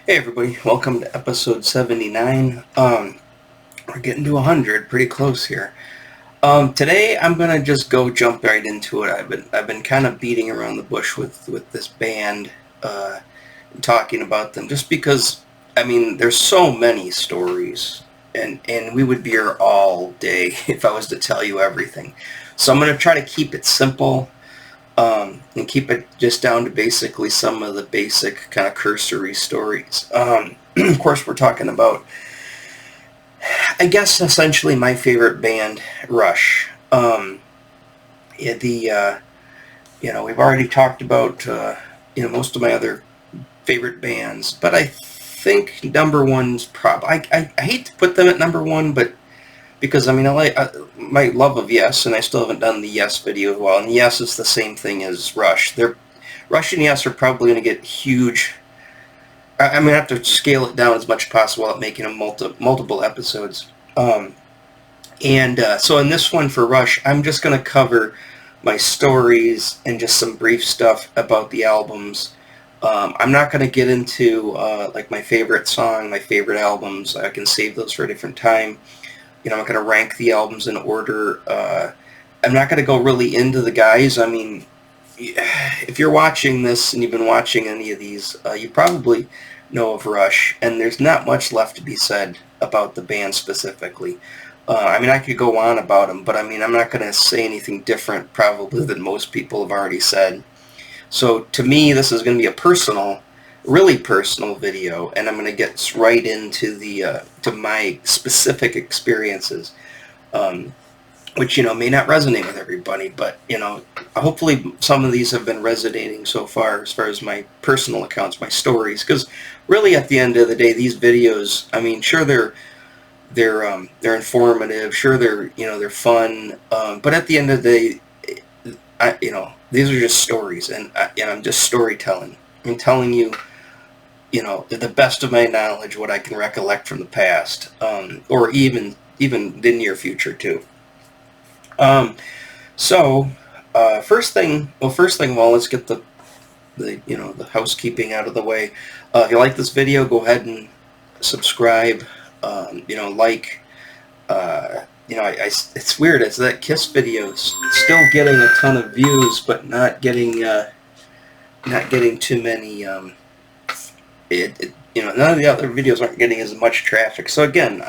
Hey everybody, welcome to episode 79. We're getting to 100, pretty close here. Today I'm gonna just jump right into it. I've been kind of beating around the bush with this band, talking about them, just because I mean there's so many stories, and we would be here all day if I was to tell you everything. So I'm gonna try to keep it simple. And keep it just down to basically some of the basic kind of cursory stories. Of course, we're talking about, I guess, essentially my favorite band, Rush. Yeah, we've already talked about, most of my other favorite bands, but I think number one's I hate to put them at number one, but because I mean, my love of Yes, and I still haven't done the Yes video as well. And Yes is the same thing as Rush. Rush and Yes are probably going to get huge. I'm going to have to scale it down as much as possible at making them multiple episodes. So in this one for Rush, I'm just going to cover my stories and just some brief stuff about the albums. I'm not going to get into like my favorite song, my favorite albums. I can save those for a different time. I'm not going to rank the albums in order. I'm not going to go really into the guys. I mean, if you're watching this and you've been watching any of these, you probably know of Rush, and there's not much left to be said about the band specifically. I mean, I could go on about them, but I mean, I'm not going to say anything different probably than most people have already said. So to me, this is going to be a really personal video, and I'm going to get right into to my specific experiences, which may not resonate with everybody, but hopefully some of these have been resonating so far as my personal accounts, my stories, because really at the end of the day, these videos, I mean, sure they're informative, sure they're fun, but at the end of the day, these are just stories, and I'm just storytelling. I'm telling you, the best of my knowledge, what I can recollect from the past, or even the near future too. First thing, let's get the housekeeping out of the way. If you like this video, go ahead and subscribe. Like. It's weird. It's that Kiss video still getting a ton of views, but not getting too many. None of the other videos aren't getting as much traffic. So again,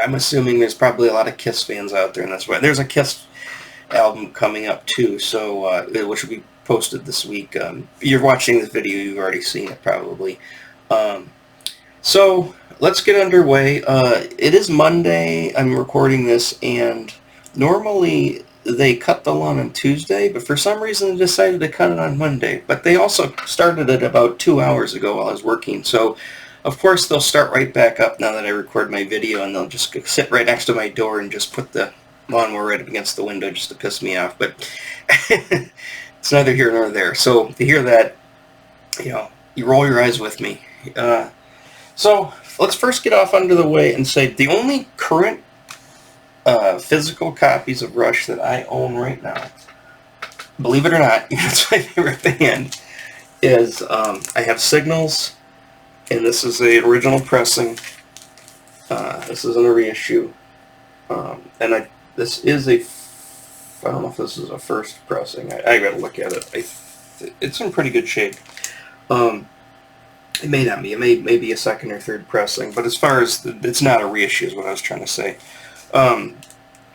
I'm assuming there's probably a lot of Kiss fans out there, and that's why there's a Kiss album coming up too. So which will be posted this week. If you're watching this video, you've already seen it probably. So let's get underway. It is Monday. I'm recording this, and normally they cut the lawn on Tuesday, but for some reason they decided to cut it on Monday. But they also started it about 2 hours ago while I was working. So, of course, they'll start right back up now that I record my video, and they'll just sit right next to my door and just put the lawnmower right up against the window just to piss me off. But it's neither here nor there. So to hear that, you roll your eyes with me. So let's first get off under the way and say the only current physical copies of Rush that I own right now, believe it or not, it's my favorite band, is I have Signals, and this is the original pressing. This isn't a reissue, this is I don't know if this is a first pressing. I gotta look at it. It's in pretty good shape. It may not be. It may be a second or third pressing, but as far as it's not a reissue is what I was trying to say.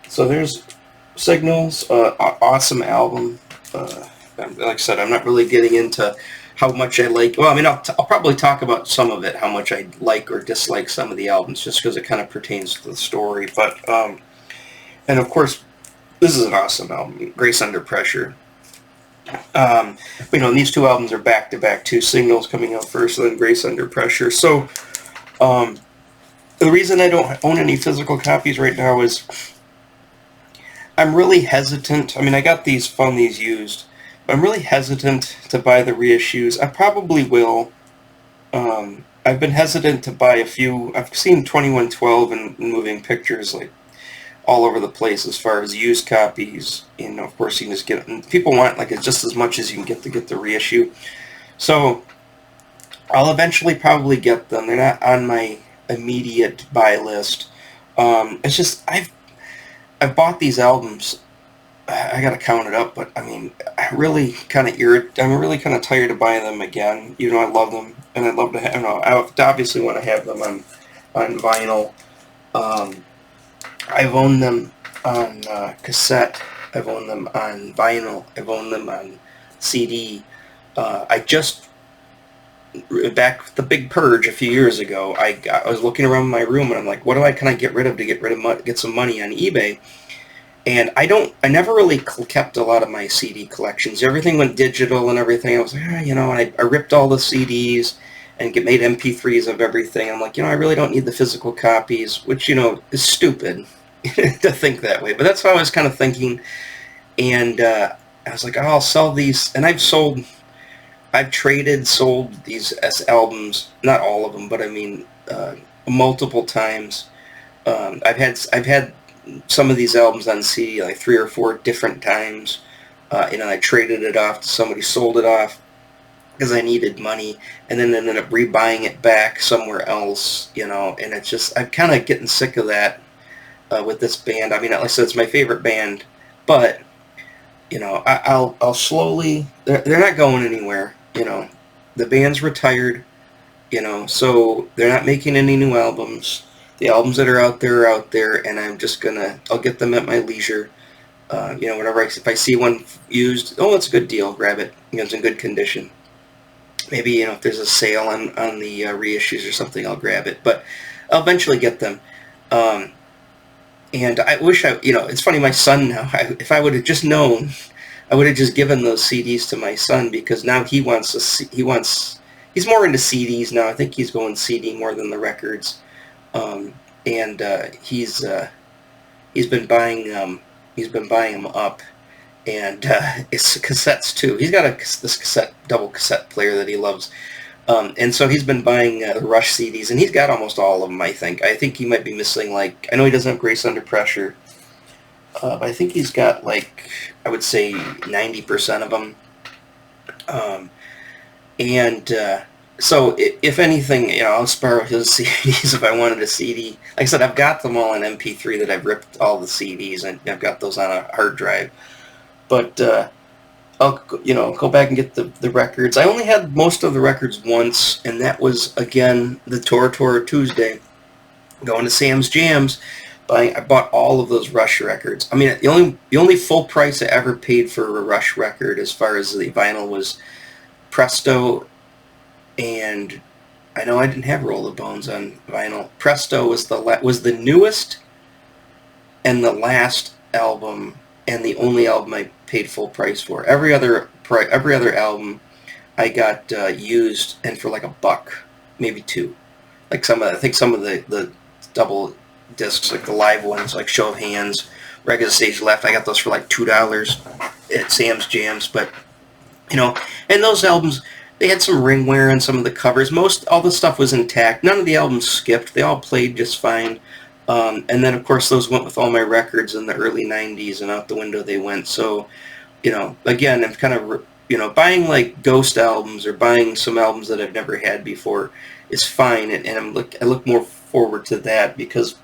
So there's Signals, awesome album. Like I said, I'm not really getting into how much I like. Well, I mean, I'll probably talk about some of it, how much I like or dislike some of the albums, just because it kind of pertains to the story. But and of course, this is an awesome album, Grace Under Pressure. These two albums are back to back too. Signals coming out first, and then Grace Under Pressure. So, the reason I don't own any physical copies right now is I'm really hesitant. I mean, I found these used, but I'm really hesitant to buy the reissues. I probably will. I've been hesitant to buy a few. I've seen 2112 and Moving Pictures like all over the place as far as used copies. Of course, you can just get. And people want like just as much as you can get to get the reissue. So I'll eventually probably get them. They're not on my immediate buy list. It's just I've bought these albums. I gotta count it up, but I mean, I'm really kind of tired of buying them again. You know, I love them, and I'd love to have. You know, I obviously want to have them on vinyl. Um, I've owned them on cassette. I've owned them on vinyl. I've owned them on CD. I just back the big purge a few years ago. I was looking around my room and I'm like, can I get rid of to get some money on eBay? And I never really kept a lot of my CD collections. Everything went digital and everything. I was like, you know, and I ripped all the CDs and made MP3s of everything. I'm like, you know, I really don't need the physical copies, which, you know, is stupid to think that way. But that's how I was kind of thinking. And I was like, oh, I'll sell these. And I've sold these as albums, not all of them, but I mean, multiple times. I've had some of these albums on CD like 3 or 4 different times. And then I traded it off to somebody, sold it off because I needed money, and then ended up rebuying it back somewhere else, you know. And it's just, I'm kind of getting sick of that with this band. I mean, like I said, it's my favorite band, but you know, I'll slowly. They're not going anywhere. You know, the band's retired. You know, so they're not making any new albums. The albums that are out there are out there, and I'll get them at my leisure. You know, if I see one used, oh, it's a good deal, grab it. You know, it's in good condition. Maybe, you know, if there's a sale on the reissues or something, I'll grab it. But I'll eventually get them. And I wish you know, it's funny, my son now, if I would have just known, I would have just given those CDs to my son, because now he's more into CDs now. I think he's going CD more than the records. And he's been buying them up, and it's cassettes too. He's got this double cassette player that he loves, and so he's been buying the Rush CDs, and he's got almost all of them. I think he might be missing, like, I know he doesn't have Grace Under Pressure, but I think he's got, like, I would say 90% of them, so if anything, you know, I'll borrow his CDs if I wanted a CD. Like I said, I've got them all in MP3 that I've ripped all the CDs, and I've got those on a hard drive. But I'll, you know, go back and get the records. I only had most of the records once, and that was, again, the Tour Tuesday. Going to Sam's Jams, I bought all of those Rush records. I mean, the only full price I ever paid for a Rush record, as far as the vinyl, was Presto. And I know I didn't have Roll the Bones on vinyl. Presto was the newest and the last album, and the only album I paid full price for. Every other album I got used, and for like $1, maybe $2. Like I think some of the double discs, like the live ones, like Show of Hands, Regular Stage Left, I got those for like $2 at Sam's Jams. But you know, and those albums, they had some ring wear on some of the covers. All the stuff was intact. None of the albums skipped. They all played just fine. And then, of course, those went with all my records in the early 90s, and out the window they went. So, you know, again, I'm kind of, you know, buying like Ghost albums or buying some albums that I've never had before is fine. And I look more forward to that, because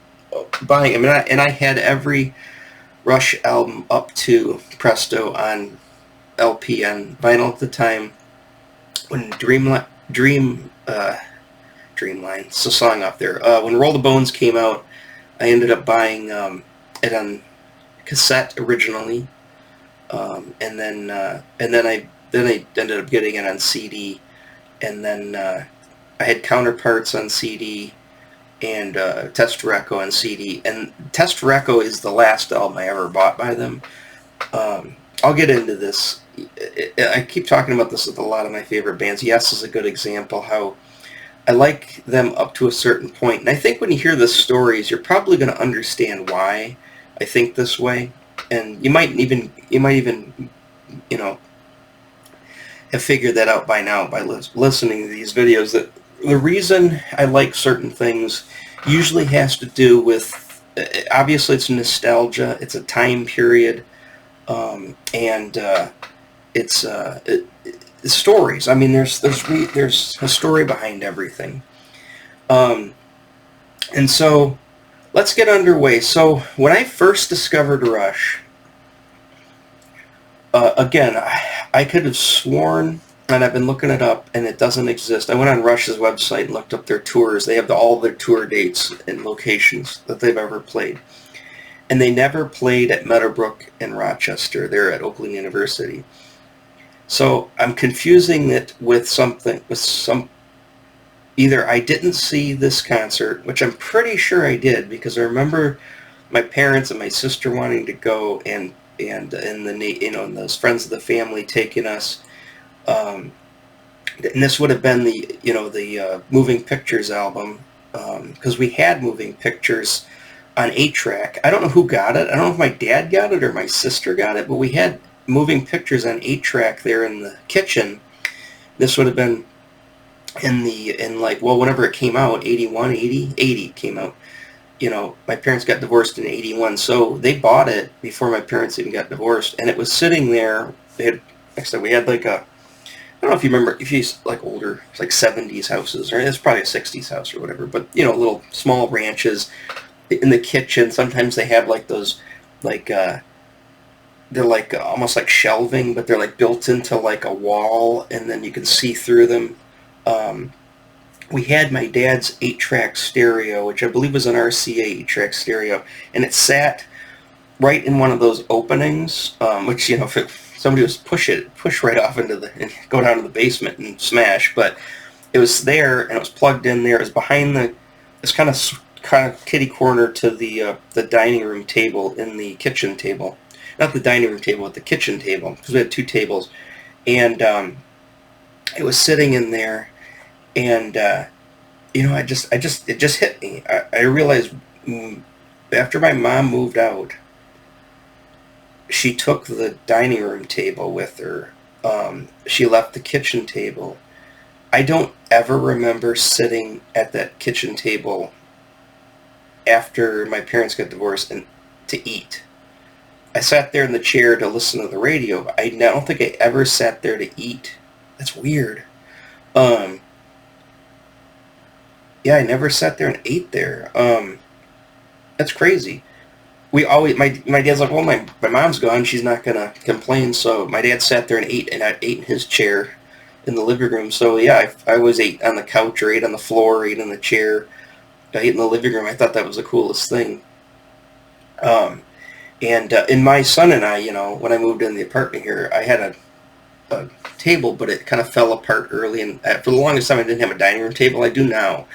buying, I mean, I had every Rush album up to Presto on LP and vinyl at the time. When Dreamline, it's a song off there. When Roll the Bones came out, I ended up buying it on cassette originally, and then I ended up getting it on CD, and then I had Counterparts on CD, and Test Reco on CD. And Test Reco is the last album I ever bought by them. I'll get into this. I keep talking about this with a lot of my favorite bands. Yes is a good example, how I like them up to a certain point. And I think when you hear the stories, you're probably going to understand why I think this way. And you might even, you know, have figured that out by now by listening to these videos, that the reason I like certain things usually has to do with, obviously it's nostalgia, it's a time period, and it's stories. I mean, there's a story behind everything. Um, and so let's get underway. So when I first discovered Rush, again, I could have sworn, and I've been looking it up, and it doesn't exist. I went on Rush's website and looked up their tours. They have all their tour dates and locations that they've ever played. And they never played at Meadowbrook in Rochester. They're at Oakland University. So I'm confusing it with either I didn't see this concert, which I'm pretty sure I did, because I remember my parents and my sister wanting to go, and and those friends of the family taking us. And this would have been the Moving Pictures album, because we had Moving Pictures on 8-track. I don't know who got it. I don't know if my dad got it or my sister got it, but we had Moving Pictures on 8-track there in the kitchen. This would have been whenever it came out, 81, 80 came out. My parents got divorced in 81, so they bought it before my parents even got divorced, and it was sitting there. Like I said, we had like I don't know if you remember, if you like older, it's like 70s houses, or it's probably a 60s house or whatever, but little small ranches in the kitchen. Sometimes they have like those, like, they're like almost like shelving, but they're like built into like a wall, and then you can see through them. We had my dad's 8-track stereo, which I believe was an RCA 8-track stereo, and it sat right in one of those openings, which, if somebody was push right off and go down to the basement and smash, but it was there, and it was plugged in there. It was behind this kind of kitty corner to the dining room table in the kitchen table. Not the dining room table, but the kitchen table, because we had 2 tables. And it was sitting in there, and it just hit me. I realized after my mom moved out, she took the dining room table with her. She left the kitchen table. I don't ever remember sitting at that kitchen table after my parents got divorced and to eat. I sat there in the chair to listen to the radio. I don't think I ever sat there to eat. That's weird. Yeah, I never sat there and ate there. That's crazy. We always, my dad's like, well, my mom's gone. She's not going to complain. So my dad sat there and I ate in his chair in the living room. So yeah, I always ate on the couch or ate on the floor or ate in the chair. I ate in the living room. I thought that was the coolest thing. And my son and I, when I moved in the apartment here, I had a table, but it kind of fell apart early. And for the longest time, I didn't have a dining room table. I do now,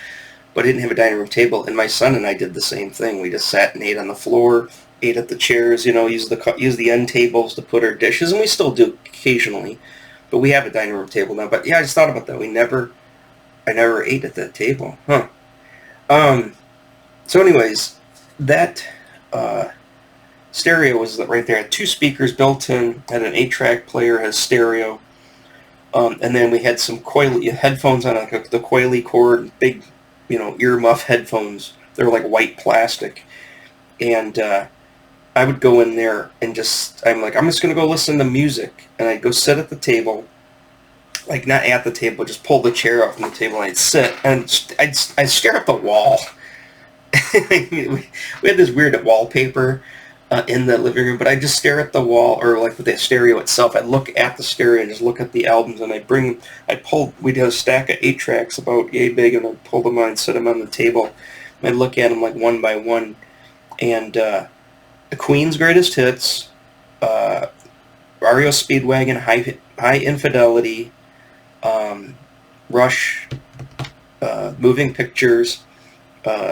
but I didn't have a dining room table. And my son and I did the same thing. We just sat and ate on the floor, ate at the chairs, use the end tables to put our dishes, and we still do occasionally. But we have a dining room table now. But yeah, I just thought about that. I never ate at that table. Huh. So anyways, that stereo was right there. It had 2 speakers built in, had an 8-track player, had stereo, and then we had some headphones on the coily cord, big, earmuff headphones. They were like white plastic, and I would go in there and I'm just going to go listen to music, and I'd go sit at the table, like not at the table, just pull the chair off from the table, and I'd sit, and I'd stare at the wall. We had this weird wallpaper in the living room, but I just stare at the wall, or like with the stereo itself. I'd look at the stereo and just look at the albums, and we'd have a stack of 8-tracks about yay big, and I'd pull them out and set them on the table. And I'd look at them like one by one, and the Queen's Greatest Hits, REO Speedwagon, High Infidelity, Rush, Moving Pictures,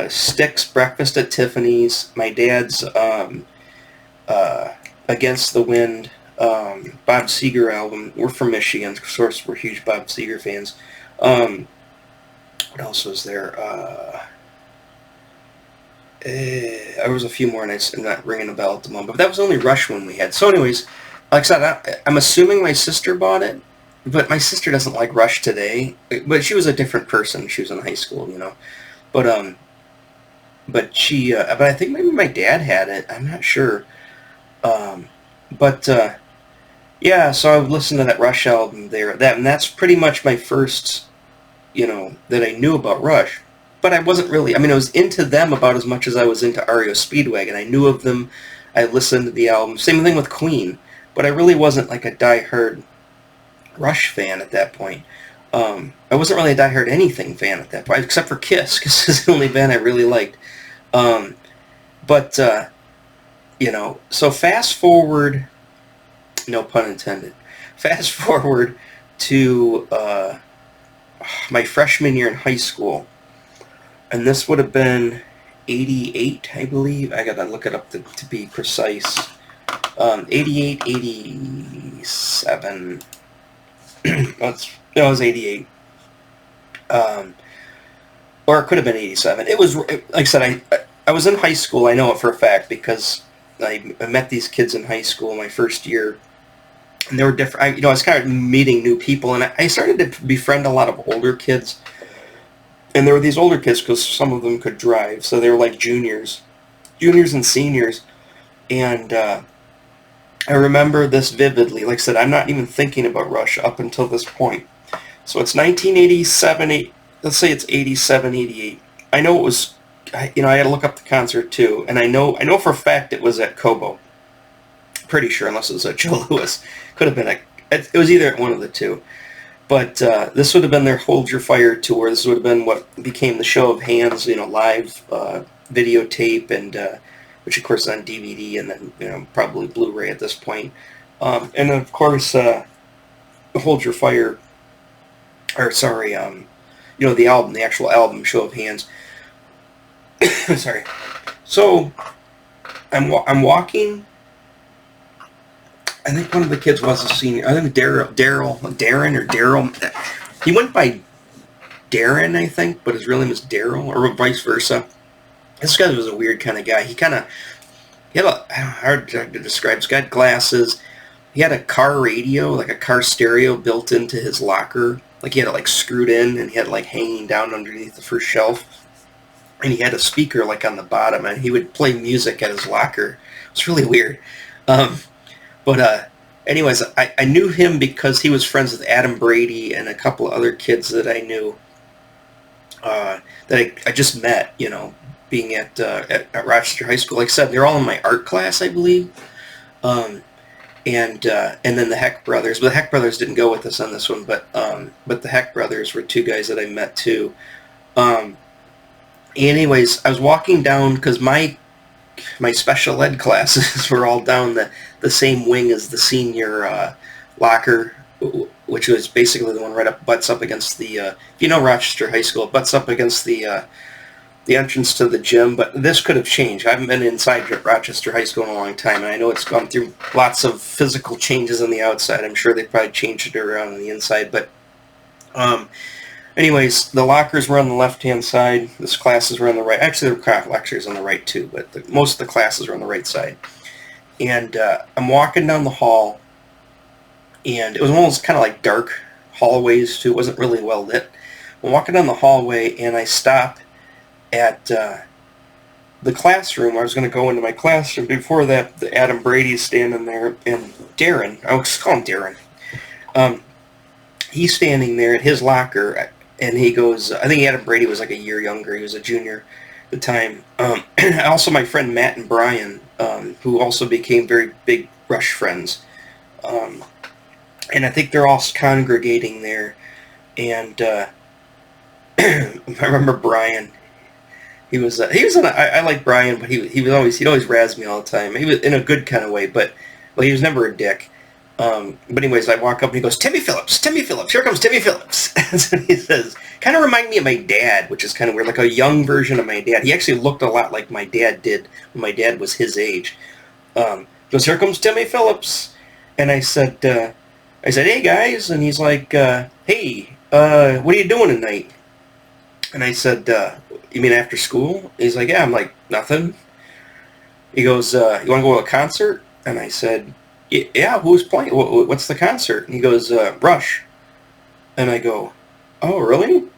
Styx, Breakfast at Tiffany's, my dad's Against the Wind, Bob Seger album. We're from Michigan, of course we're huge Bob Seger fans. What else was there? There was a few more, and I'm not ringing a bell at the moment, but that was the only Rush one we had. So anyways, like I said, I'm assuming my sister bought it, but my sister doesn't like Rush today, but she was a different person. She was in high school, but but I think maybe my dad had it. I'm not sure. But Yeah, so I would listen to that Rush album there. And that's pretty much my first, that I knew about Rush. But I wasn't really, I mean, I was into them about as much as I was into REO Speedwagon. I knew of them. I listened to the album. Same thing with Queen. But I really wasn't like a die-hard Rush fan at that point. I wasn't really a die-hard anything fan at that point, except for Kiss, because it's the only band I really liked. Um, but, so fast forward, no pun intended, fast forward to my freshman year in high school, and this would have been 88, I believe. I gotta look it up to be precise. 88, 87. It was 88. Or it could have been 87. It was, like I said, I was in high school. I know it for a fact because I met these kids in high school my first year, and they were different. I was kind of meeting new people, and I started to befriend a lot of older kids. And there were these older kids because some of them could drive, so they were like juniors and seniors. And I remember this vividly. Like I said, I'm not even thinking about Rush up until this point. So it's 1987, let's say it's 87, 88. I know it was, I had to look up the concert too, and I know for a fact it was at Cobo. Pretty sure, unless it was at Joe Louis. Could have been it was either at one of the two. But this would have been their Hold Your Fire tour. This would have been what became the Show of Hands, live videotape, and which of course is on DVD and then probably Blu-ray at this point. And of course, Hold Your Fire, or sorry, the album, the actual album, Show of Hands. Sorry. So I'm walking. I think one of the kids was a senior. I think Darren. He went by Darren, I think, but his real name is Daryl, or vice versa. This guy was a weird kind of guy. He had hard to describe. He's got glasses. He had a car radio, like a car stereo, built into his locker. Like he had it screwed in, and he had it hanging down underneath the first shelf. And he had a speaker on the bottom, and he would play music at his locker. It's really weird. But anyways, I knew him because he was friends with Adam Brady and a couple of other kids that I knew that I just met, being at Rochester High School. Like I said, they're all in my art class, I believe. And then the Heck Brothers. But the Heck Brothers didn't go with us on this one, but the Heck Brothers were two guys that I met too. Anyways, I was walking down because my special ed classes were all down the same wing as the senior locker, which was basically the one butts up against the, if you know Rochester High School, it butts up against the entrance to the gym. But this could have changed. I haven't been inside Rochester High School in a long time, and I know it's gone through lots of physical changes on the outside. I'm sure they probably changed it around on the inside, but anyways, the lockers were on the left-hand side. The classes were on the right. Actually, there were lectures on the right, too, but most of the classes were on the right side. And I'm walking down the hall, and it was one of those kind of dark hallways, too. It wasn't really well lit. I'm walking down the hallway, and I stop at the classroom. I was going to go into my classroom. Before that, Adam Brady's standing there, and Darren, I was calling him Darren, he's standing there at his locker, and he goes, I think Adam Brady was a year younger. He was a junior at the time. Also, my friend Matt and Brian, who also became very big Rush friends. And I think they're all congregating there. And I remember Brian. I like Brian, but he'd always razz me all the time. He was in a good kind of way, but he was never a dick. But anyways, I walk up and he goes, Timmy Phillips, here comes Timmy Phillips. And so he says, kind of remind me of my dad, which is kind of weird, like a young version of my dad. He actually looked a lot like my dad did when my dad was his age. He goes, here comes Timmy Phillips. And I said, hey guys. And he's like, hey, what are you doing tonight? And I said, you mean after school? He's like, yeah. I'm like, nothing. He goes, you want to go to a concert? And I said, yeah, who's playing? What's the concert? And he goes, Rush. And I go, oh, really?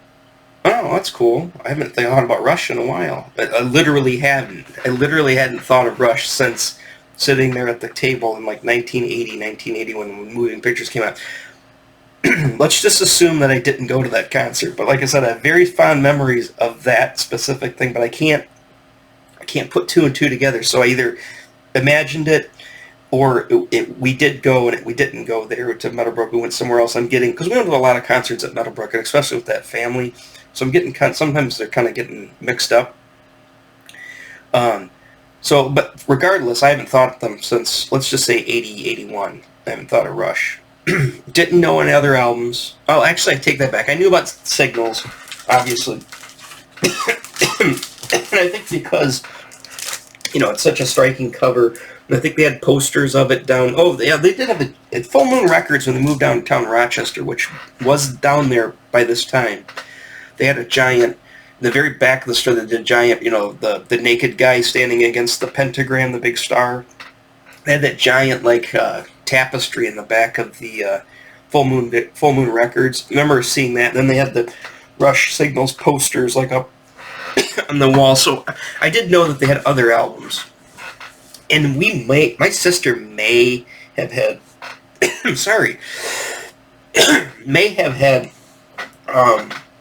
Oh, that's cool. I haven't thought about Rush in a while. I literally hadn't. I literally hadn't thought of Rush since sitting there at the table in like 1980, 1980 when Moving Pictures came out. Let's just assume that I didn't go to that concert. But like I said, I have very fond memories of that specific thing, but I can't put two and two together. So I either imagined it, or we did go and we didn't go there to Meadowbrook. We went somewhere else. Because we went to a lot of concerts at Meadowbrook, and especially with that family. So I'm getting sometimes they're kind of getting mixed up. But regardless, I haven't thought of them since, let's just say 80, 81. I haven't thought of Rush. Didn't know any other albums. Oh, actually, I take that back. I knew about Signals, obviously. And I think because, it's such a striking cover. And I think they had posters of it down. Oh, yeah, they did have it at Full Moon Records when they moved downtown Rochester, which was down there by this time. They had a giant, the very back of the store, the giant, the naked guy standing against the pentagram, the big star. They had that giant, tapestry in the back of the Full Moon Records. I remember seeing that. And then they had the Rush Signals posters, up on the wall. So I did know that they had other albums. And my sister may have had, may have had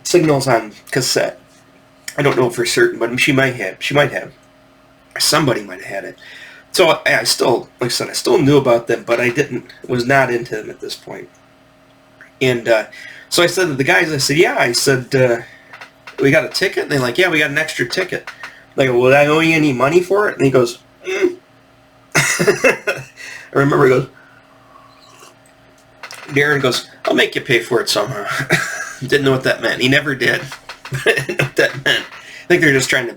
Signals on cassette. I don't know for certain, but she might have. Somebody might have had it. So I still, like I said, I still knew about them, but was not into them at this point. And so I said to the guys, I said, we got a ticket? And they're like, yeah, we got an extra ticket. I go, will I owe you any money for it? And he goes, I remember he goes, Darren goes, I'll make you pay for it somehow. Didn't know what that meant. He never did. I didn't know what that meant. I think they're just trying to,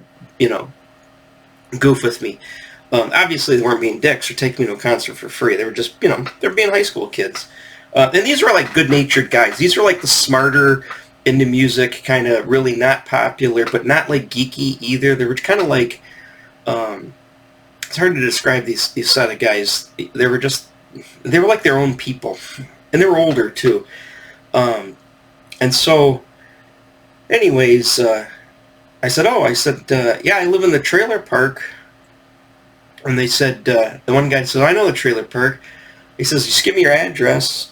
goof with me. Obviously, they weren't being dicks or taking me to a concert for free. They were just, they're being high school kids. And these were good-natured guys. These were the smarter, into music, kind of really not popular, but not geeky either. They were kind of it's hard to describe these set of guys. They were like their own people. And they were older, too. And so, anyways, I said, yeah, I live in the trailer park. And they said, the one guy said, I know the trailer park. He says, just give me your address.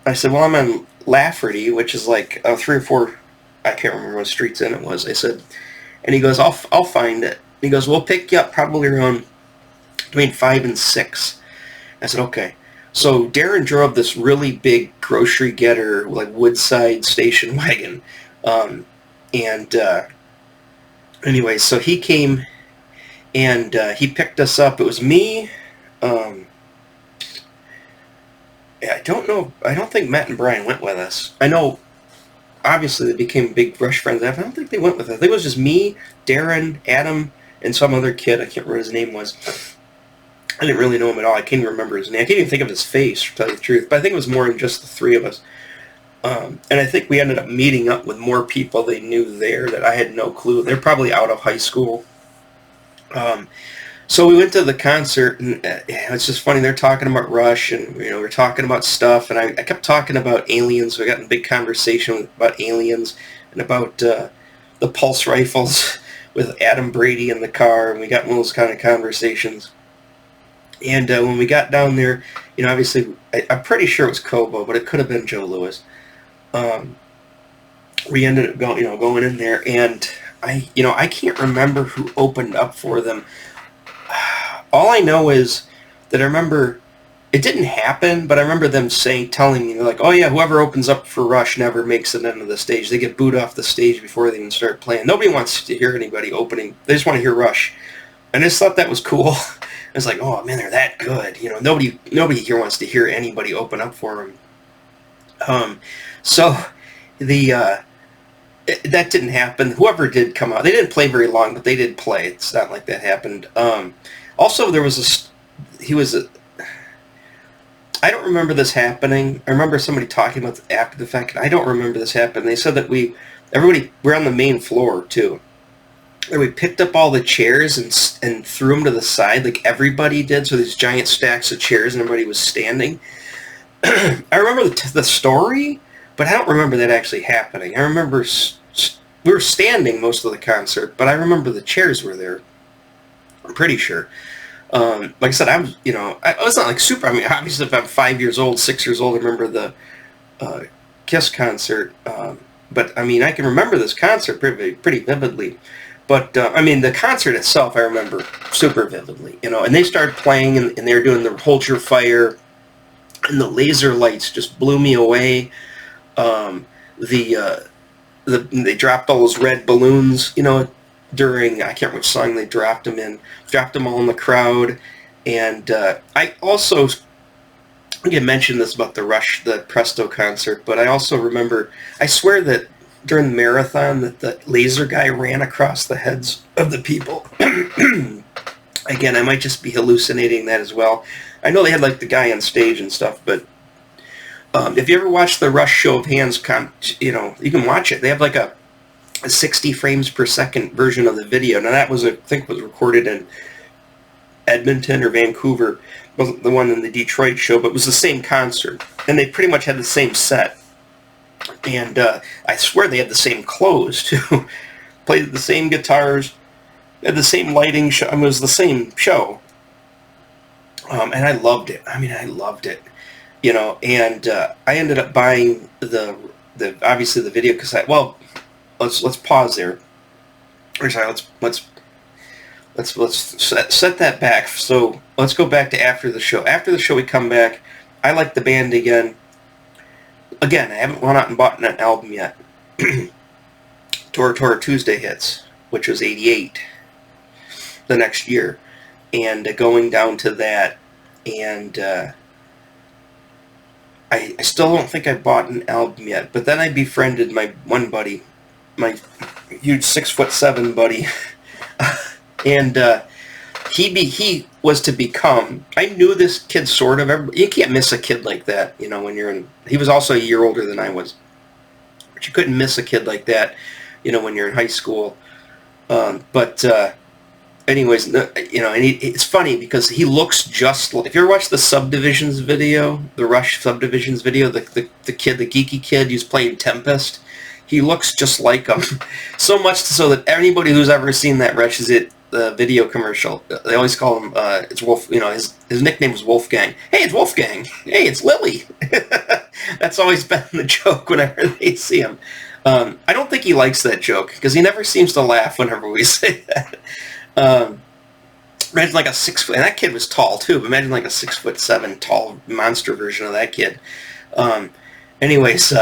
I said, well, I'm on Lafferty, which is 3 or 4, I can't remember what streets in it was. I said, and he goes, I'll find it. He goes, we'll pick you up probably around between 5 and 6. I said, okay. So Darren drove this really big grocery getter, Woodside station wagon. Anyway, so he came and he picked us up. It was me. I don't know. I don't think Matt and Brian went with us. I know, obviously, they became big Rush friends. I don't think they went with us. I think it was just me, Darren, Adam, and some other kid. I can't remember what his name was. I didn't really know him at all. I can't even remember his name. I can't even think of his face, to tell you the truth. But I think it was more than just the three of us. And I think we ended up meeting up with more people they knew there that I had no clue. They're probably out of high school. So we went to the concert, and it's just funny. They're talking about Rush, and we're talking about stuff. And I kept talking about aliens. We got in a big conversation about aliens and about the pulse rifles with Adam Brady in the car, and we got one of those kind of conversations. And when we got down there, obviously, I'm pretty sure it was Kobo, but it could have been Joe Louis. We ended up going in there, and I can't remember who opened up for them. All I know is that I remember it didn't happen, but I remember them telling me, oh yeah, whoever opens up for Rush never makes it into the stage. They get booed off the stage before they even start playing. Nobody wants to hear anybody opening. They just want to hear Rush. And I just thought that was cool. I was like, oh man, they're that good. Nobody here wants to hear anybody open up for them. So that didn't happen. Whoever did come out, they didn't play very long, but they did play. It's not like that happened. Also, there was I don't remember this happening. I remember somebody talking about it after the fact. I don't remember this happening. They said that we're on the main floor too. And we picked up all the chairs and threw them to the side like everybody did. So these giant stacks of chairs and everybody was standing. I remember the story, but I don't remember that actually happening. I remember we were standing most of the concert, but I remember the chairs were there. I'm pretty sure. Like I said, I was not like super. I mean, obviously, if I'm 5 years old, 6 years old, I remember the Kiss concert. But I mean, I can remember this concert pretty vividly. But I mean, the concert itself, I remember super vividly. And they started playing, and they were doing the Hold Your Fire, and the laser lights just blew me away. Um, they dropped all those red balloons, during, I can't remember which song they dropped them in. Dropped them all in the crowd. And I also, I think I mentioned this about the Rush, the Presto concert, but I also remember, I swear that during the marathon that the laser guy ran across the heads of the people. Again, I might just be hallucinating that as well. I know they had like the guy on stage and stuff, but if you ever watch the Rush Show of Hands, you can watch it. They have like a 60 frames per second version of the video. Now that was, I think, was recorded in Edmonton or Vancouver. It wasn't the one in the Detroit show, but it was the same concert, and they pretty much had the same set. And I swear they had the same clothes too. Played the same guitars, had the same lighting. It was the same show, and I loved it. I mean, I loved it. And I ended up buying the obviously the video cassette. Well, let's pause there. Or sorry, let's set that back. So let's go back to after the show. After the show, we come back. I like the band again. Again, I haven't gone out and bought an album yet. Tora Tuesday hits, which was '88, the next year, and going down to that, and I still don't think I bought an album yet. But then I befriended my one buddy, my huge 6'7" buddy, and he was to become. I knew this kid sort of. You can't miss a kid like that, when you're in. He was also a year older than I was, but you couldn't miss a kid like that, when you're in high school. Anyways, and it's funny because he looks just like, if you ever watched the Subdivisions video, the Rush Subdivisions video, the kid, the geeky kid who's playing Tempest, he looks just like him. So much so that anybody who's ever seen that Rush video commercial, they always call him, it's Wolf, his nickname was Wolfgang. Hey, it's Wolfgang. Hey, it's Lily. That's always been the joke whenever they see him. I don't think he likes that joke because he never seems to laugh whenever we say that. Imagine like a 6 foot, and that kid was tall too, but imagine like a 6'7" tall monster version of that kid. Anyways,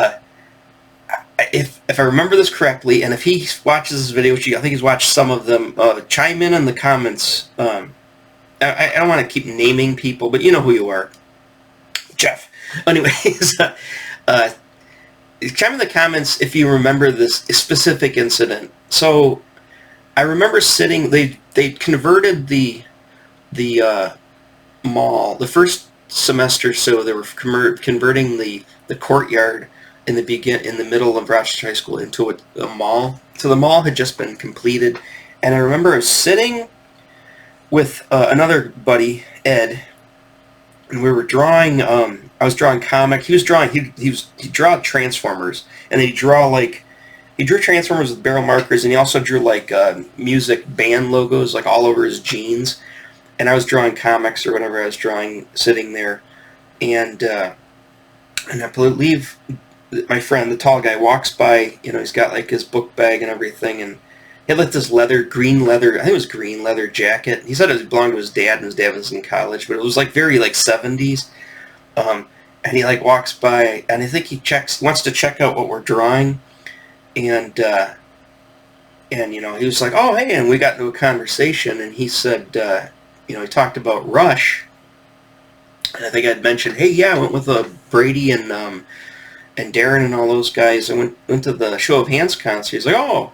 if I remember this correctly, and if he watches this video, which I think he's watched some of them, chime in the comments. I don't want to keep naming people, but you know who you are. Jeff. Anyways, chime in the comments if you remember this specific incident. So I remember sitting. They converted the mall the first semester. So they were converting the courtyard in the middle of Rochester High School into a mall. So the mall had just been completed, and I remember sitting with another buddy, Ed, and we were drawing. I was drawing comic. He was drawing. He'd draw Transformers, and he drew Transformers with barrel markers, and he also drew like music band logos like all over his jeans. And I was drawing comics or whatever I was drawing, sitting there, and I believe my friend, the tall guy, walks by. He's got like his book bag and everything, and he had like this green leather. I think it was green leather jacket. He said it belonged to his dad, and his dad was in college, but it was like very like 70s. And he like walks by, and I think he wants to check out what we're drawing. And he was like, oh, hey, and we got into a conversation, and he said, he talked about Rush, and I think I'd mentioned, hey, yeah, I went with Brady and Darren and all those guys. I went to the Show of Hands concert. He's like, oh,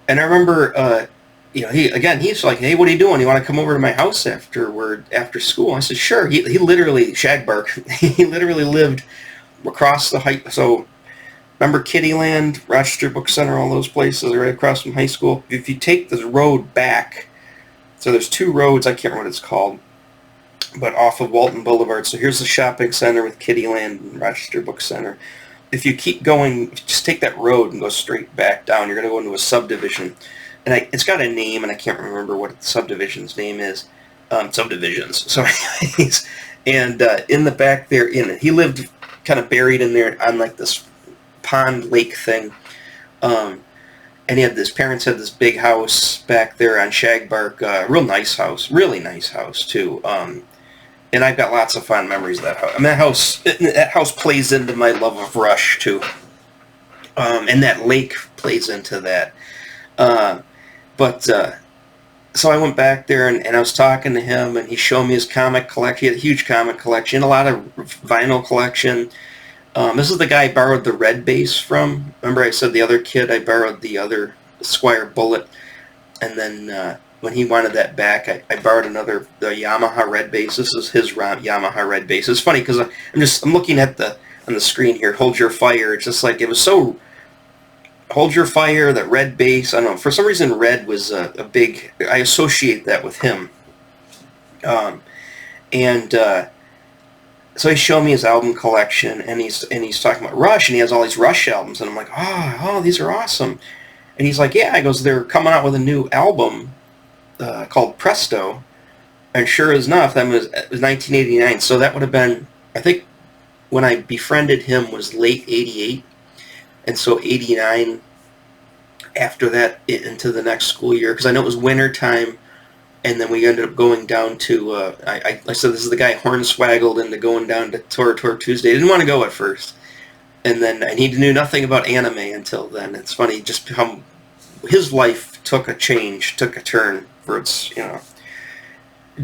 and I remember, he's like, hey, what are you doing? You want to come over to my house after school? I said, sure. He literally, Shagbark, he literally lived across the high, so remember Kittyland, Rochester Book Center, all those places are right across from high school. If you take this road back, so there's two roads, I can't remember what it's called, but off of Walton Boulevard. So here's the shopping center with Kittyland and Rochester Book Center. If you keep going, just take that road and go straight back down, you're going to go into a subdivision. And it's got a name, and I can't remember what the subdivision's name is. subdivisions. So anyways, and in the back there, he lived kind of buried in there on like this pond lake thing. And his parents had this big house back there on Shagbark, real nice house, really nice house too. And I've got lots of fond memories of that house. I mean, that house plays into my love of Rush too, and that lake plays into that. So I went back there and I was talking to him, and he showed me his comic collection. He had a huge comic collection, a lot of vinyl collection. This is the guy I borrowed the red bass from. Remember I said the other kid, I borrowed the other Squire Bullet, and then when he wanted that back, I borrowed the Yamaha red bass. This is his Yamaha red bass. It's funny because I'm looking at on the screen here, Hold Your Fire. It's just like, it was so, Hold Your Fire, that red bass. I don't know, for some reason red was a big, I associate that with him. So he showed me his album collection, and he's talking about Rush, and he has all these Rush albums, and I'm like, oh, these are awesome. And he's like, yeah, he goes, they're coming out with a new album called Presto, and sure enough, it was 1989, so that would have been, I think, when I befriended him was late 88, and so 89 after that into the next school year, because I know it was winter time. And then we ended up going down to, I said, this is the guy hornswaggled into going down to Tour Tuesday. I didn't want to go at first. And he knew nothing about anime until then. It's funny just how his life took a turn for its,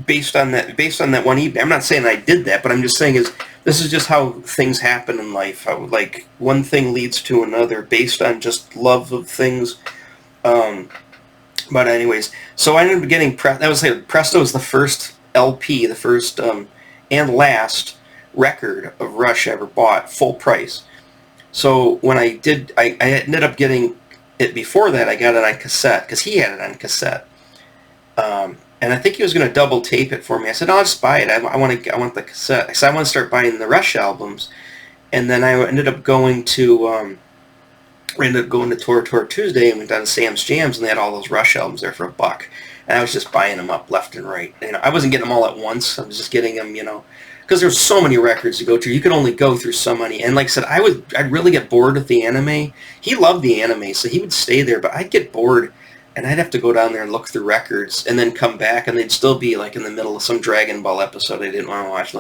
based on that one evening. I'm not saying I did that, but I'm just saying this is just how things happen in life. How, like, one thing leads to another based on just love of things. But anyways, so I ended up getting Presto was the first LP, the first and last record of Rush I ever bought, full price. So when I ended up getting it before that. I got it on cassette because he had it on cassette. And I think he was going to double tape it for me. I said, "No, I'll just buy it. I want the cassette." I said, "I want to start buying the Rush albums." And then I ended up going to Tour Tuesday and went down to Sam's Jams, and they had all those Rush albums there for $1. And I was just buying them up left and right. I wasn't getting them all at once. I was just getting them, because there's so many records to go through. You could only go through so many. And like I said, I'd really get bored with the anime. He loved the anime, so he would stay there, but I'd get bored, and I'd have to go down there and look through records, and then come back, and they'd still be like in the middle of some Dragon Ball episode I didn't want to watch.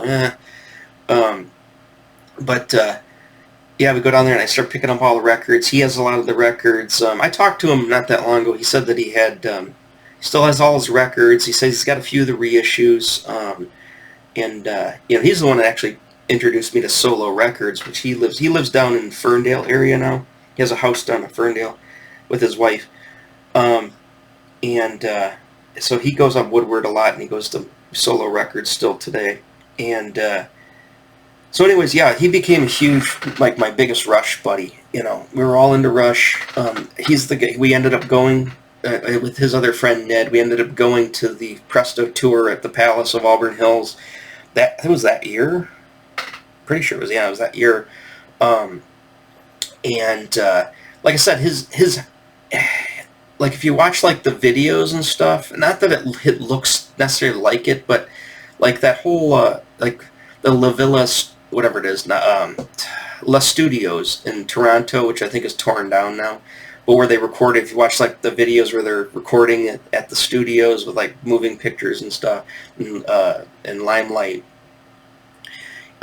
Yeah, we go down there and I start picking up all the records. He has a lot of the records. I talked to him not that long ago. He said that he still has all his records. He says he's got a few of the reissues. He's the one that actually introduced me to Solo Records, which he lives down in Ferndale area now. He has a house down in Ferndale with his wife. So he goes on Woodward a lot, and he goes to Solo Records still today. So anyways, yeah, he became a huge, like, my biggest Rush buddy. We were all into Rush. He's the guy. We ended up going, with his other friend Ned, we ended up going to the Presto tour at the Palace of Auburn Hills. It was that year? Pretty sure it was that year. Like I said, his like, if you watch, like, the videos and stuff, not that it looks necessarily like it, but, like, that whole, like, the La Villa, whatever it is, La Studios in Toronto, which I think is torn down now, but where they recorded, if you watch, like, the videos where they're recording at the studios with, like, moving pictures and stuff, and Limelight,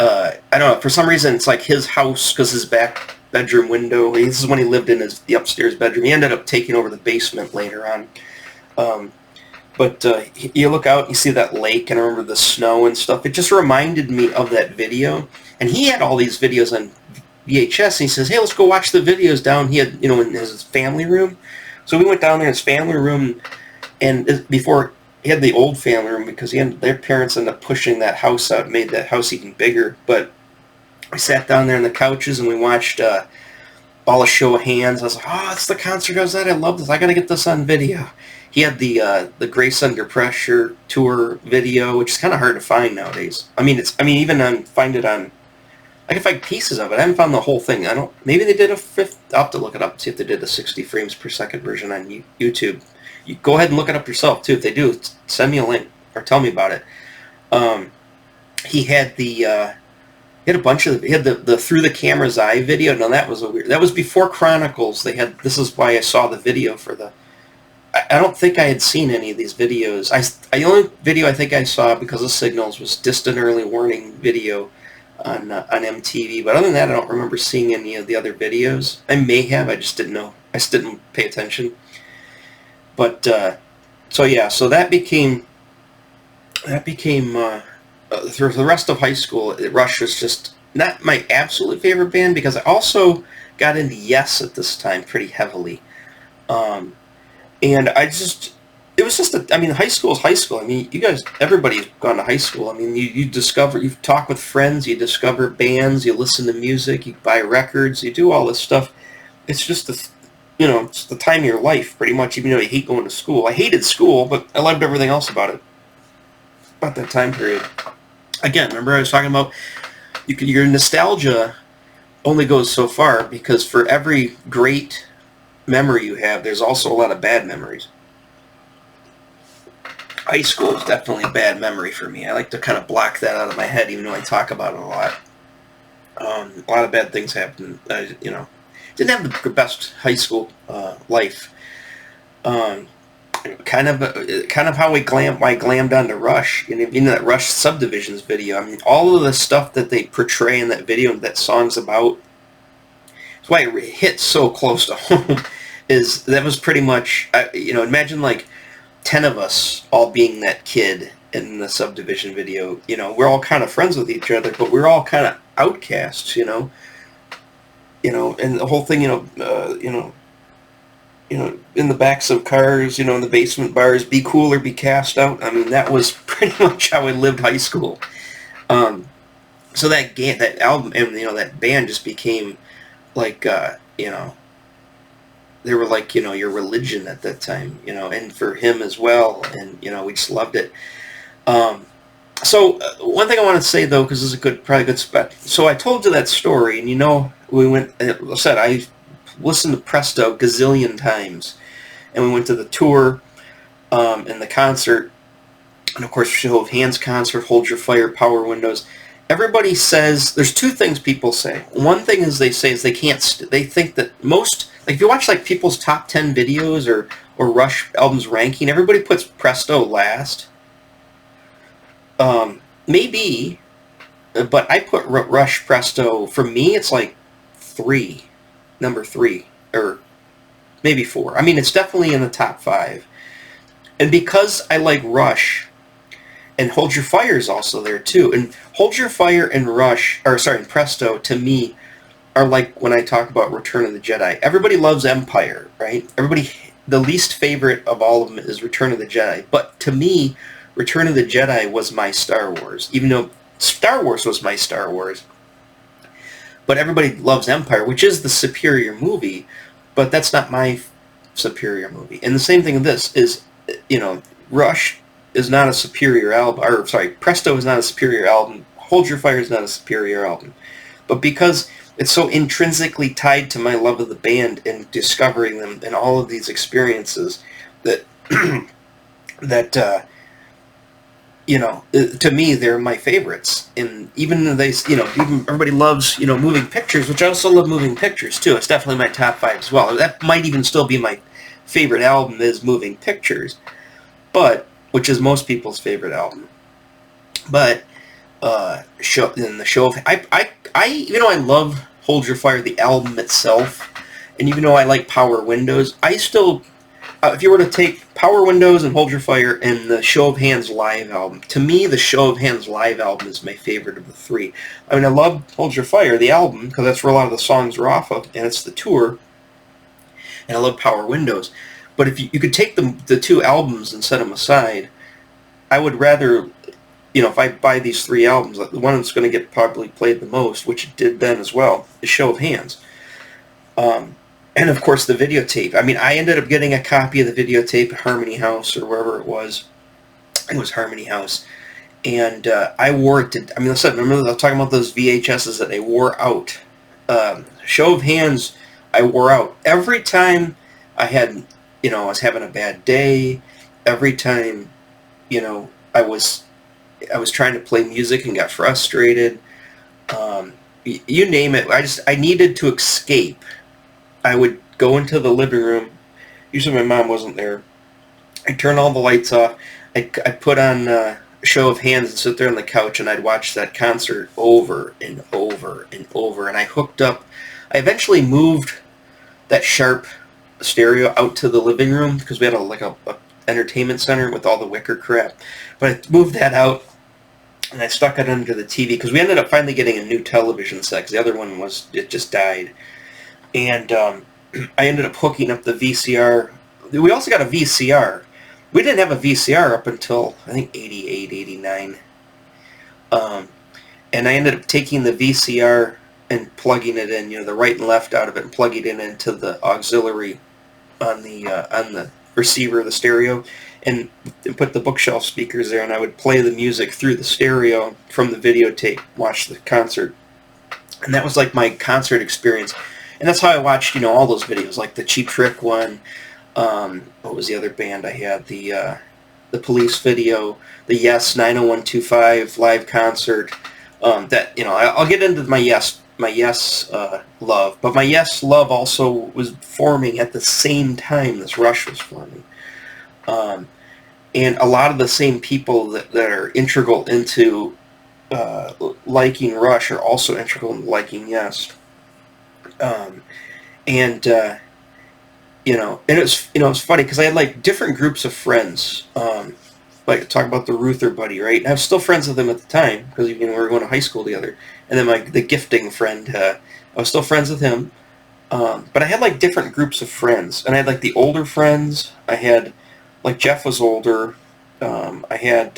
I don't know, for some reason it's like his house, because his back bedroom window, this is when he lived in the upstairs bedroom. He ended up taking over the basement later on. But you look out and you see that lake, and I remember the snow and stuff. It just reminded me of that video. And he had all these videos on VHS, and he says, "Hey, let's go watch the videos down." He had, in his family room. So we went down there in his family room, and before, he had the old family room because their parents ended up pushing that house out, made that house even bigger. But we sat down there on the couches, and we watched All a Show of Hands. I was like, "Oh, it's the concert I was at. I love this. I got to get this on video." He had the Grace Under Pressure tour video, which is kind of hard to find nowadays. I can find pieces of it. I haven't found the whole thing. Maybe they did I'll have to look it up, see if they did the 60 frames per second version on YouTube. You go ahead and look it up yourself too. If they do, send me a link, or tell me about it. Um, he had he had a bunch of, he had the Through the Camera's Eye video. Now that was a weird, that was before Chronicles. They had, this is why I saw the video for the, I don't think I had seen any of these videos. The only video I think I saw because of signals was Distant Early Warning video on MTV. But other than that, I don't remember seeing any of the other videos. I may have, I just didn't know. I just didn't pay attention. But so yeah, so that became through the rest of high school. Rush was just not my absolute favorite band because I also got into Yes at this time pretty heavily. And it was just, I mean, high school is high school. I mean, you guys, everybody's gone to high school. I mean, you discover, you talk with friends, you discover bands, you listen to music, you buy records, you do all this stuff. It's just it's the time of your life, pretty much, even though you hate going to school. I hated school, but I loved everything else about it, about that time period. Again, remember I was talking about, your nostalgia only goes so far, because for every great memory you have, there's also a lot of bad memories. High school is definitely a bad memory for me. I like to kind of block that out of my head, even though I talk about it a lot. A lot of bad things happened. Didn't have the best high school life. Kind of how I glammed onto Rush. You know that Rush Subdivisions video. I mean, all of the stuff that they portray in that video, that song's about. That's why it hit so close to home. That was pretty much, imagine like 10 of us all being that kid in the Subdivision video. We're all kind of friends with each other, but we're all kind of outcasts, and the whole thing, in the backs of cars, in the basement bars, be cool or be cast out. I mean, that was pretty much how I lived high school. So that album, and that band just became like, they were like, your religion at that time, and for him as well, and we just loved it. So one thing I want to say though, because this is probably a good spot. So I told you that story, and we went. I listened to Presto gazillion times, and we went to the tour, and the concert, and of course Show of Hands concert, Hold Your Fire, Power Windows. Everybody says there's two things people say. One thing is they say is they can't. They think that most, like if you watch like people's top 10 videos or Rush albums ranking, everybody puts Presto last. Maybe, but I put Rush Presto, for me it's like number 3, or maybe 4. I mean, it's definitely in the top 5. And because I like Rush, and Hold Your Fire is also there too. And Hold Your Fire and and Presto, to me, are like when I talk about Return of the Jedi. Everybody loves Empire, right? The least favorite of all of them is Return of the Jedi. But to me, Return of the Jedi was my Star Wars, even though Star Wars was my Star Wars. But everybody loves Empire, which is the superior movie, but that's not my superior movie. And the same thing with this is, Rush is not a superior album, Presto is not a superior album, Hold Your Fire is not a superior album. But because it's so intrinsically tied to my love of the band and discovering them and all of these experiences, that to me they're my favorites. And even though even everybody loves Moving Pictures, which I also love Moving Pictures too. It's definitely my top 5 as well. That might even still be my favorite album, is Moving Pictures, which is most people's favorite album. But I even though I love Hold Your Fire, the album itself, and even though I like Power Windows, I still, if you were to take Power Windows and Hold Your Fire and the Show of Hands live album, to me the Show of Hands live album is my favorite of the 3. I mean, I love Hold Your Fire, the album, because that's where a lot of the songs are off of, and it's the tour, and I love Power Windows. But if you could take the 2 albums and set them aside, I would rather, if I buy these 3 albums, the one that's going to get probably played the most, which it did then as well, is Show of Hands. And of course the videotape. I mean, I ended up getting a copy of the videotape at Harmony House or wherever it was. I think it was Harmony House. And I wore it to, remember I was talking about those VHSs that they wore out. Show of Hands, I wore out. Every time I had, I was having a bad day, every time, I was trying to play music and got frustrated. You name it. I needed to escape. I would go into the living room. Usually my mom wasn't there. I'd turn all the lights off. I'd put on a show of hands and sit there on the couch, and I'd watch that concert over and over and over. And I hooked up. I eventually moved that Sharp stereo out to the living room because we had a entertainment center with all the wicker crap. But I moved that out, and I stuck it under the TV because we ended up finally getting a new television set because the other one it just died. And I ended up hooking up the VCR. We also got a VCR. We didn't have a VCR up until, I think, 88, 89. And I ended up taking the VCR and plugging it in, the right and left out of it, and plugging it into the auxiliary on the receiver, the stereo, and put the bookshelf speakers there, and I would play the music through the stereo from the videotape, watch the concert. And that was like my concert experience. And that's how I watched, all those videos, like the Cheap Trick one. What was the other band I had? The Police video, the Yes 90125 live concert. I'll get into my Yes love, but my Yes love also was forming at the same time this Rush was forming. And a lot of the same people that are integral into liking Rush are also integral in liking Yes. And it's funny because I had like different groups of friends. Like talk about the Ruther buddy, right? And I was still friends with them at the time because we were going to high school together. And then the gifting friend, I was still friends with him. But I had like different groups of friends, and I had like the older friends. I had like Jeff was older. I had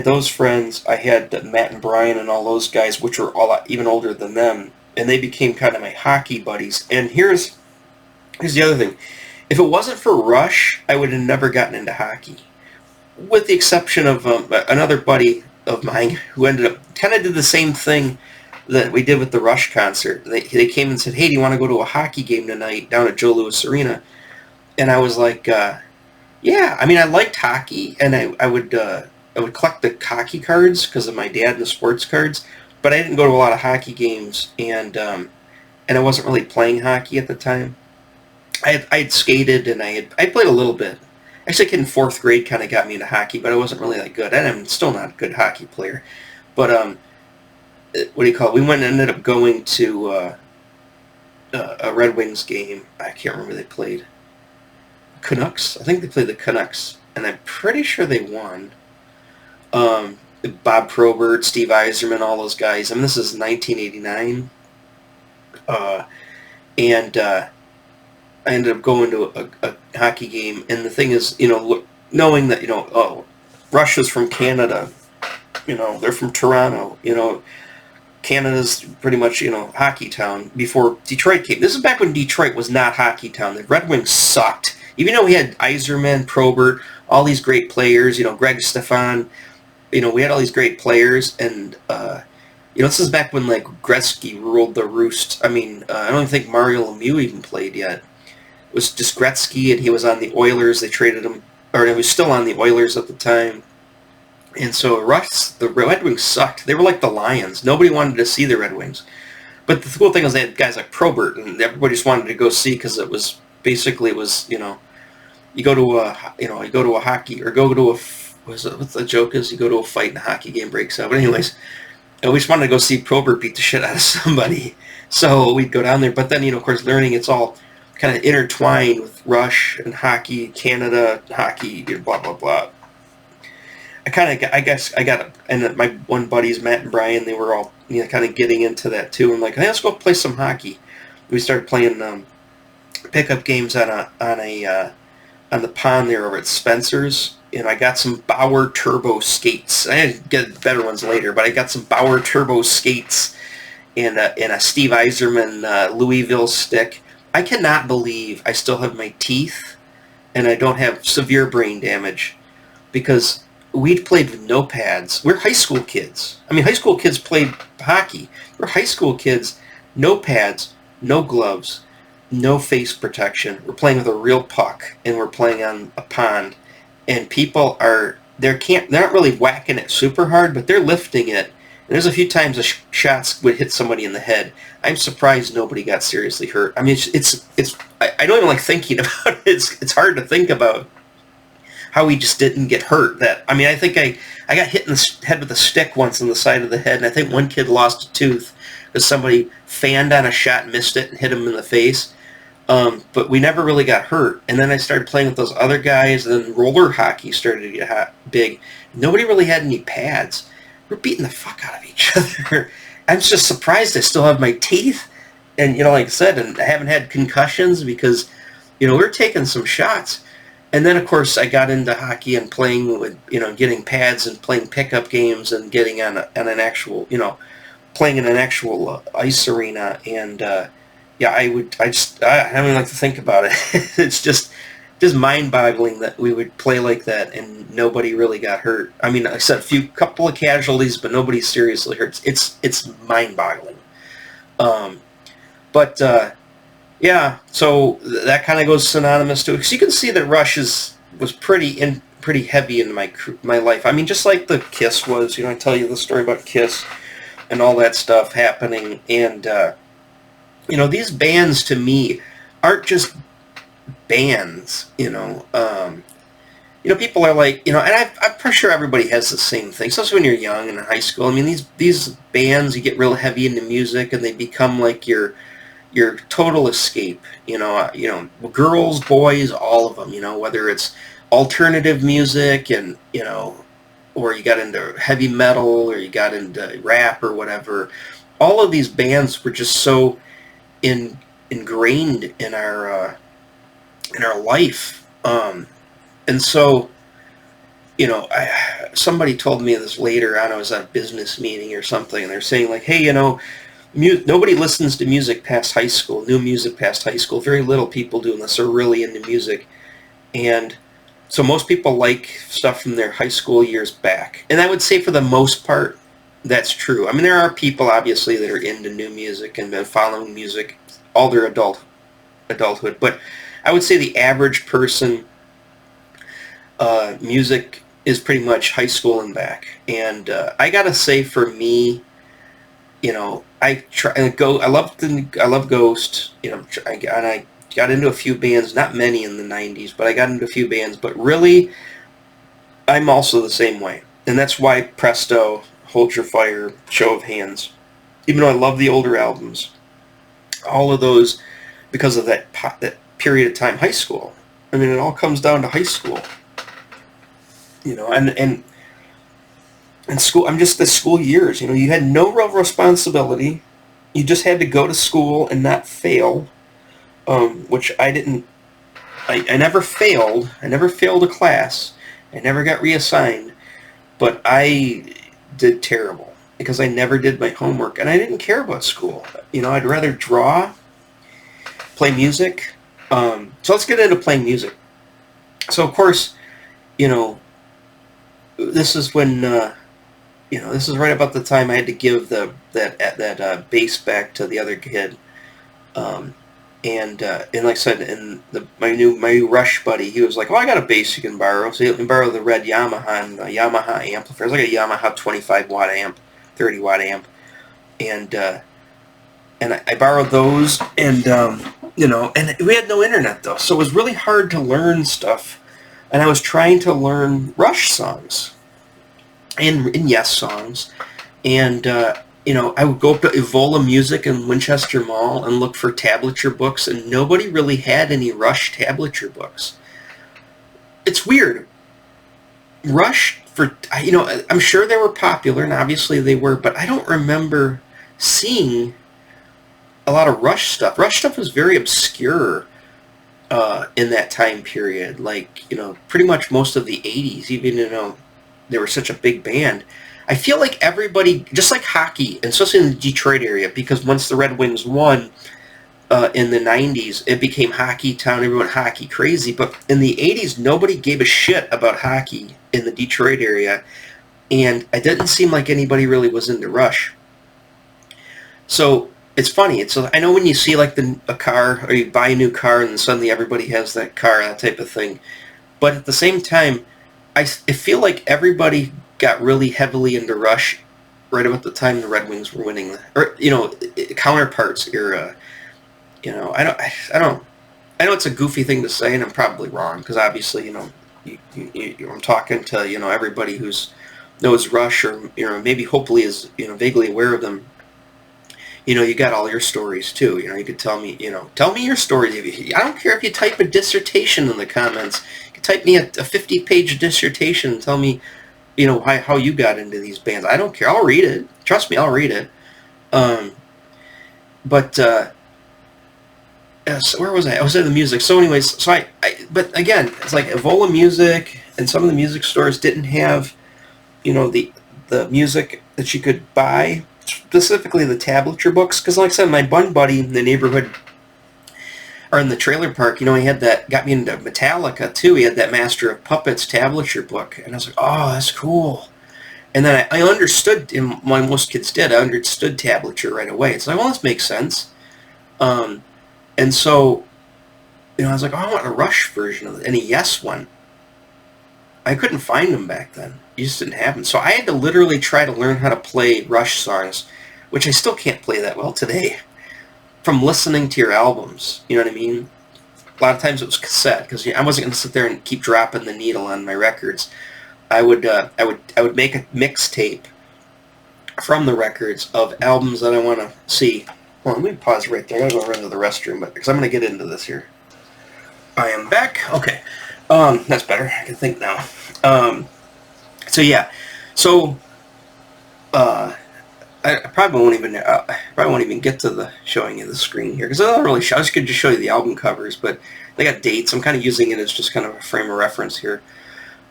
those friends. I had Matt and Brian and all those guys, which were all even older than them, and they became kind of my hockey buddies. And here's the other thing. If it wasn't for Rush, I would have never gotten into hockey, with the exception of another buddy of mine who ended up kind of did the same thing that we did with the Rush concert. They came and said, "Hey, do you want to go to a hockey game tonight down at Joe Louis Arena?" And I was like, "Yeah." I mean, I liked hockey, and I would collect the hockey cards because of my dad and the sports cards, but I didn't go to a lot of hockey games, and I wasn't really playing hockey at the time. I had skated, and I played a little bit. Actually, a kid in 4th grade kind of got me into hockey, but I wasn't really that good, and I'm still not a good hockey player. But what do you call it? We went and ended up going to a Red Wings game. I can't remember who they played. Canucks? I think they played the Canucks, and I'm pretty sure they won. Bob Probert, Steve Yzerman, all those guys. I mean, this is 1989. I ended up going to a hockey game, and the thing is, knowing that, Rush is from Canada, they're from Toronto, Canada's pretty much, hockey town before Detroit came. This is back when Detroit was not hockey town. The Red Wings sucked. Even though we had Yzerman, Probert, all these great players, Greg Stefan, we had all these great players, and, this is back when, like, Gretzky ruled the roost. I mean, I don't think Mario Lemieux even played yet. It was just Gretzky, and he was on the Oilers. They traded him, or he was still on the Oilers at the time. And so the Red Wings sucked. They were like the Lions. Nobody wanted to see the Red Wings. But the cool thing was they had guys like Probert, and everybody just wanted to go see because it was basically you go to a hockey or go to what the joke is? You go to a fight and a hockey game breaks out. But anyways, we just wanted to go see Probert beat the shit out of somebody. So we'd go down there. But then, of course, learning it's all kind of intertwined with Rush and hockey, Canada, hockey, blah, blah, blah. And my one buddies, Matt and Brian, they were all, kind of getting into that too. I'm like, hey, let's go play some hockey. We started playing pickup games on the pond there over at Spencer's. I got some Bauer Turbo skates. I had to get better ones later, but I got some Bauer Turbo skates and a Steve Yzerman Louisville stick. I cannot believe I still have my teeth and I don't have severe brain damage because we'd played with no pads. We're high school kids. I mean, high school kids played hockey. We're high school kids, no pads, no gloves, no face protection. We're playing with a real puck, and we're playing on a pond. and people are they're not really whacking it super hard, but they're lifting it. And there's a few times the shots would hit somebody in the head. I'm surprised nobody got seriously hurt. I mean, I don't even like thinking about it. It's hard to think about how he just didn't get hurt. I think I got hit in the head with a stick once on the side of the head, and I think one kid lost a tooth because somebody fanned on a shot, missed it, and hit him in the face. But we never really got hurt. And then I started playing with those other guys, and then roller hockey started to get big. Nobody really had any pads. We're beating the fuck out of each other. I'm just surprised I still have my teeth. And, like I said, and I haven't had concussions because, we're taking some shots. And then, of course, I got into hockey and playing with, getting pads and playing pickup games and getting on an actual, playing in an actual ice arena. And, yeah, I don't even like to think about it. It's just mind-boggling that we would play like that and nobody really got hurt. I mean, I said couple of casualties, but nobody seriously hurt. It's mind-boggling. Yeah, so that kind of goes synonymous to it. Because you can see that Rush was pretty heavy in my life. I mean, just like the Kiss was. I tell you the story about Kiss and all that stuff happening. And, these bands to me aren't just bands, people are like, and I'm pretty sure everybody has the same thing, especially when you're young and in high school. I mean, these bands, you get real heavy into music and they become like your total escape, girls, boys, all of them, whether it's alternative music and, or you got into heavy metal or you got into rap or whatever. All of these bands were just so ingrained in our life. And so, somebody told me this later on. I was at a business meeting or something, and they're saying like, hey, nobody listens to music past high school, new music past high school. Very little people do unless they're really into music. And so most people like stuff from their high school years back. And I would say for the most part, that's true. I mean, there are people, obviously, that are into new music and been following music all their adulthood. But I would say the average person, music is pretty much high school and back. And I gotta say, for me, I love Ghost. And I got into a few bands, not many in the 90s, but I got into a few bands. But really, I'm also the same way. And that's why Presto, Hold Your Fire, Show of Hands, even though I love the older albums, all of those, because of that period of time, high school. I mean, it all comes down to high school. And school, I'm just the school years, you had no real responsibility. You just had to go to school and not fail, which I didn't. I never failed. I never failed a class. I never got reassigned, but I did terrible because I never did my homework and I didn't care about school. I'd rather draw, play music. So let's get into playing music. So of course, this is when, this is right about the time I had to give that bass back to the other kid. And like I said, and my new Rush buddy, he was like, "Oh, I got a bass you can borrow." So he let me borrow the red Yamaha and Yamaha amplifier. It's like a Yamaha 25 watt amp, 30 watt amp, and I borrowed those, and and we had no internet though, so it was really hard to learn stuff. And I was trying to learn Rush songs and Yes songs, and I would go up to Evola Music in Winchester Mall and look for tablature books, and nobody really had any Rush tablature books. It's weird. Rush, I'm sure they were popular, and obviously they were, but I don't remember seeing a lot of Rush stuff. Rush stuff was very obscure in that time period. Like, pretty much most of the 80s, even they were such a big band. I feel like everybody, just like hockey, and especially in the Detroit area, because once the Red Wings won in the 90s, it became hockey town, everyone hockey crazy. But in the 80s, nobody gave a shit about hockey in the Detroit area, and it didn't seem like anybody really was into Rush. So it's funny. I know when you see like a car, or you buy a new car, and suddenly everybody has that car, that type of thing. But at the same time, I feel like everybody got really heavily into Rush right about the time the Red Wings were winning, or counterparts era. I don't. I know it's a goofy thing to say, and I'm probably wrong because obviously, I'm talking to everybody who's knows Rush or maybe hopefully is vaguely aware of them. You got all your stories too. You could tell me your stories. I don't care if you type a dissertation in the comments. You can type me a 50-page dissertation and tell me, how you got into these bands. I don't care. I'll read it. Trust me, I'll read it. But so where was I? I was at the music. So anyways, but again, it's like Evola Music and some of the music stores didn't have, the music that you could buy, specifically the tablature books. Because like I said, my bun buddy in the neighborhood, or in the trailer park, he had that, got me into Metallica too. He had that Master of Puppets tablature book. And I was like, oh, that's cool. And then I understood, and most kids did, I understood tablature right away. It's like, well, this makes sense. And so, I was like, oh, I want a Rush version of it, and a Yes one. I couldn't find them back then. You just didn't have them. So I had to literally try to learn how to play Rush songs, which I still can't play that well today, from listening to your albums. You know what I mean? A lot of times it was cassette, because I wasn't going to sit there and keep dropping the needle on my records. I would make a mixtape from the records of albums that I want to see. Well, let me pause right there. I'm going to go run to the restroom, because I'm going to get into this here. I am back. Okay. That's better. I can think now. So yeah. So, I probably won't even get to the showing you the screen here, because I don't really show. I could just show you the album covers, but they got dates. I'm kind of using it as just kind of a frame of reference here.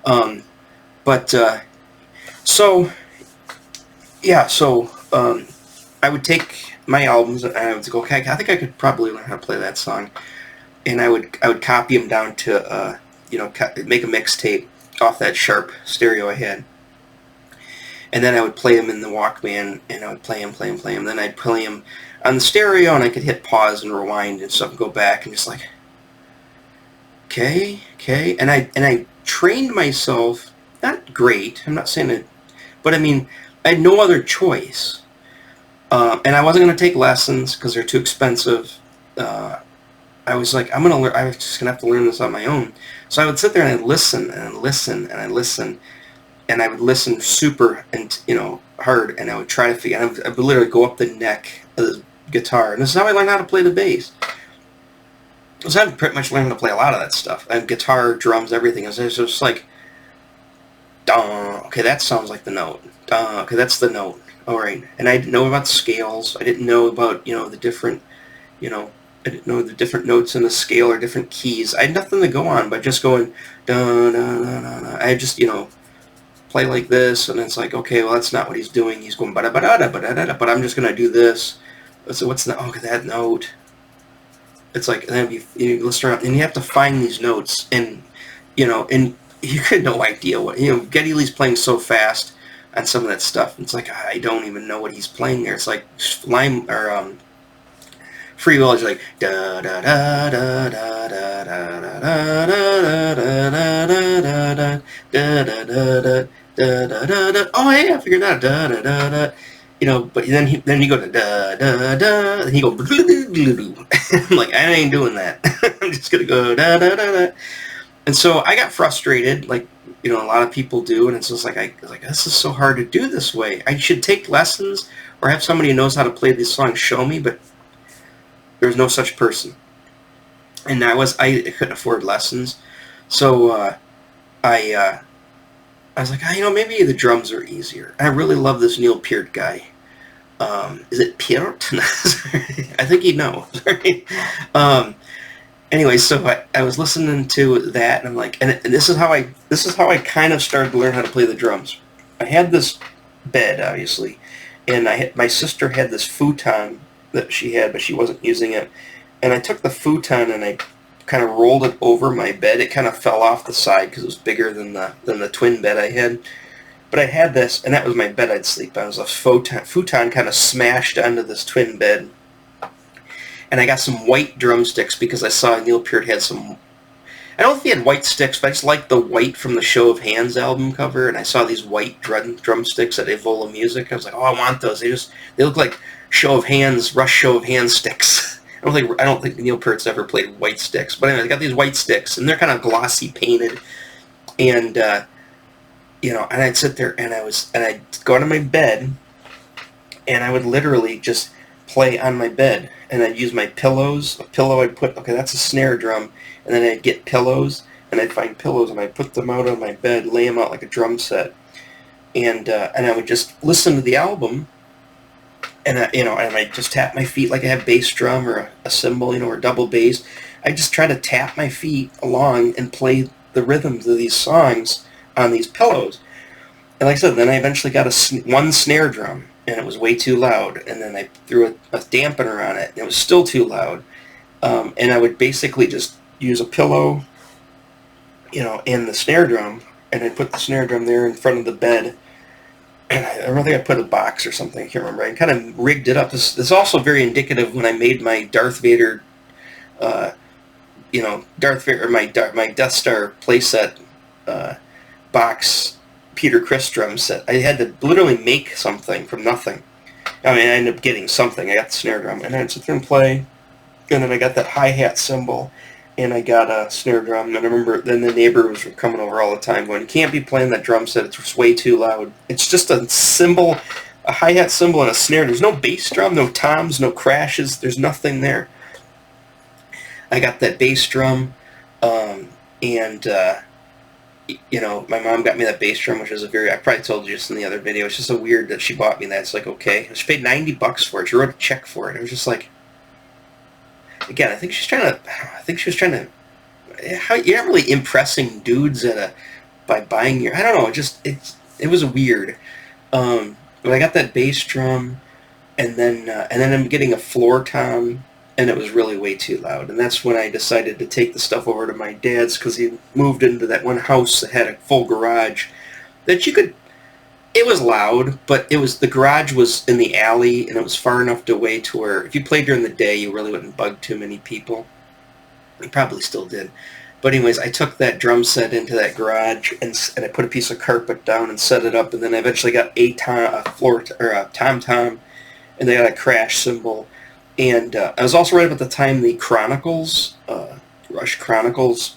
So I would take my albums and I would go, okay, I think I could probably learn how to play that song, and I would copy them down to make a mixtape off that Sharp stereo I had, and then I would play them in the Walkman, and I would play them. Then I'd play them on the stereo, and I could hit pause and rewind and stuff, and go back and just like, okay, and I trained myself. Not great. I'm not saying it, but I mean, I had no other choice. And I wasn't going to take lessons because they're too expensive. I was like, I was just going to have to learn this on my own. So I would sit there and I'd listen and I'd listen and I'd listen. And I would listen super and hard, and I would try to figure. I would literally go up the neck of the guitar. And this is how I learned how to play the bass. So I've pretty much learned to play a lot of that stuff. And guitar, drums, everything. It was just like, okay, that sounds like the note. Okay, that's the note. All right. And I didn't know about scales. I didn't know about, the different, I didn't know the different notes in the scale or different keys. I had nothing to go on but just going, da, da, da, da, da. I just, play like this, and it's like, okay, well, that's not what he's doing. He's going ba-da-ba-da-da, ba-da-da-da, but I'm just going to do this. So what's the, okay, that note. It's like, and then you listen around, and you have to find these notes, and, and you had no idea what, Geddy Lee's playing so fast on some of that stuff. It's like, I don't even know what he's playing there. It's like Free Will is like da da da da da da da da da da da da da. Oh hey, I figured that da da da da. But then you go to da da da, and he go. I'm like, I ain't doing that. I'm just gonna go da da da da. And so I got frustrated, like a lot of people do, and it's just like this is so hard to do this way. I should take lessons or have somebody who knows how to play these songs show me, but there was no such person. And I couldn't afford lessons, so I was like, maybe the drums are easier. I really love this Neil Peart guy. Is it Peart? I think he'd know. Anyway, so I was listening to that, and I'm like, and this is how I kind of started to learn how to play the drums. I had this bed, obviously, and my sister had this futon that she had, but she wasn't using it. And I took the futon and I kind of rolled it over my bed. It kind of fell off the side because it was bigger than the twin bed I had. But I had this, and that was my bed I'd sleep on. It was a futon kind of smashed onto this twin bed. And I got some white drumsticks because I saw Neil Peart had some. I don't know if he had white sticks, but I just liked the white from the Show of Hands album cover, and I saw these white drumsticks at Evola Music. I was like, oh, I want those. They look like Rush Show of Hands sticks. I don't think Neil Peart's ever played white sticks, but anyway, I got these white sticks, and they're kind of glossy painted, and and I'd sit there and I'd go to my bed, and I would literally just play on my bed, and I'd use my pillows. A pillow I'd put, okay, that's a snare drum, and then I'd get pillows, and I'd find pillows, and I'd put them out on my bed, lay them out like a drum set, and I would just listen to the album, and I'd just tap my feet like I have bass drum or a cymbal, or a double bass. I'd just try to tap my feet along and play the rhythms of these songs on these pillows. And like I said, then I eventually got one snare drum, and it was way too loud, and then I threw a dampener on it, and it was still too loud. And I would basically just use a pillow, and the snare drum, and I'd put the snare drum there in front of the bed, and I don't think I put a box or something, I can't remember. I kind of rigged it up. This is also very indicative when I made my Darth Vader, my Death Star playset box Peter Criss drum set. I had to literally make something from nothing. I ended up getting something. I got the snare drum, and I'd sit there and play, and then I got that hi-hat cymbal, and I got a snare drum, and I remember then the neighbor was coming over all the time going, you can't be playing that drum set, it's way too loud. It's just a cymbal, a hi-hat cymbal and a snare. There's no bass drum, no toms, no crashes, there's nothing there. I got that bass drum, my mom got me that bass drum, which is I probably told you just in the other video, it's just so weird that she bought me that. It's like, okay. She paid $90 for it. She wrote a check for it. It was just like, again, I think she was trying to, you're not really impressing dudes by buying I don't know, it was weird. But I got that bass drum, and then I'm getting a floor tom, and it was really way too loud. And that's when I decided to take the stuff over to my dad's, because he moved into that one house that had a full garage that it was loud, but the garage was in the alley, and it was far enough away to where if you played during the day, you really wouldn't bug too many people. You probably still did. But anyways, I took that drum set into that garage, and I put a piece of carpet down and set it up, and then I eventually got a tom-tom, and they got a crash cymbal. And I was also right about the time the Chronicles, Rush Chronicles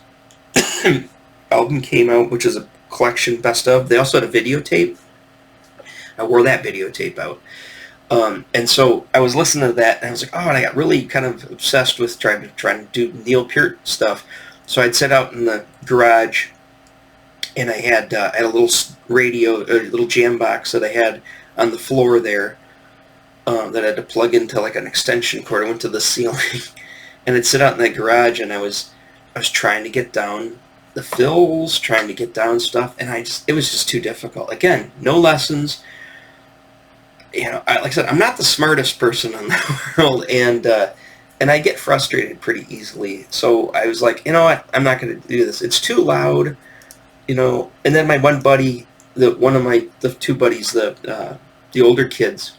album came out, which is a collection best of. They also had a videotape. I wore that videotape out. And so I was listening to that, and I was like, oh, and I got really kind of obsessed with trying to do Neil Peart stuff. So I'd sit out in the garage, and I had a little radio, a little jam box that I had on the floor there, that I had to plug into like an extension cord. I went to the ceiling, and I'd sit out in that garage, and I was trying to get down the fills, trying to get down stuff, and it was just too difficult. Again, no lessons. Like I said, I'm not the smartest person in the world, and I get frustrated pretty easily. So I was like, you know what, I'm not going to do this. It's too loud, And then my one buddy, the two buddies, the older kids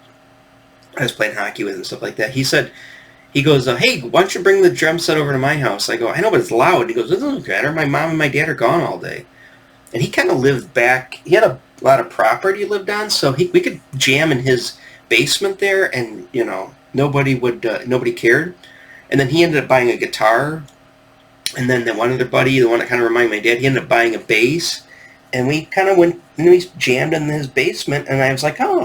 I was playing hockey with and stuff like that, he goes, hey, why don't you bring the drum set over to my house? I go, I know, but it's loud. He goes, it doesn't matter. My mom and my dad are gone all day. And he kind of lived back. He had a lot of property he lived on, so we could jam in his basement there, and, nobody cared. And then he ended up buying a guitar. And then the one other buddy, the one that kind of reminded my dad, he ended up buying a bass. And we kind of went, we jammed in his basement, and I was like, oh,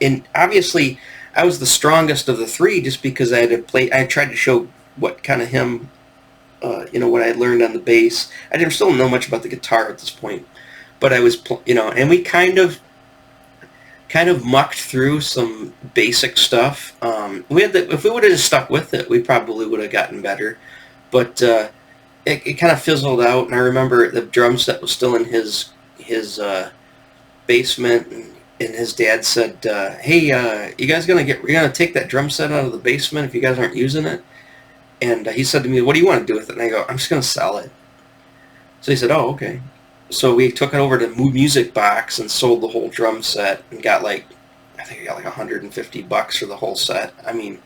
and obviously I was the strongest of the three, just because I had tried to show what kind of him, what I had learned on the bass. I didn't still know much about the guitar at this point, but I was, and we kind of mucked through some basic stuff. If we would have just stuck with it, we probably would have gotten better, but it kind of fizzled out. And I remember the drum set was still in his basement, and his dad said, hey, you guys you're gonna take that drum set out of the basement if you guys aren't using it? And he said to me, what do you want to do with it? And I go, I'm just gonna sell it. So he said, oh, okay. So we took it over to Music Box and sold the whole drum set, and got I think I got like $150 for the whole set. I mean,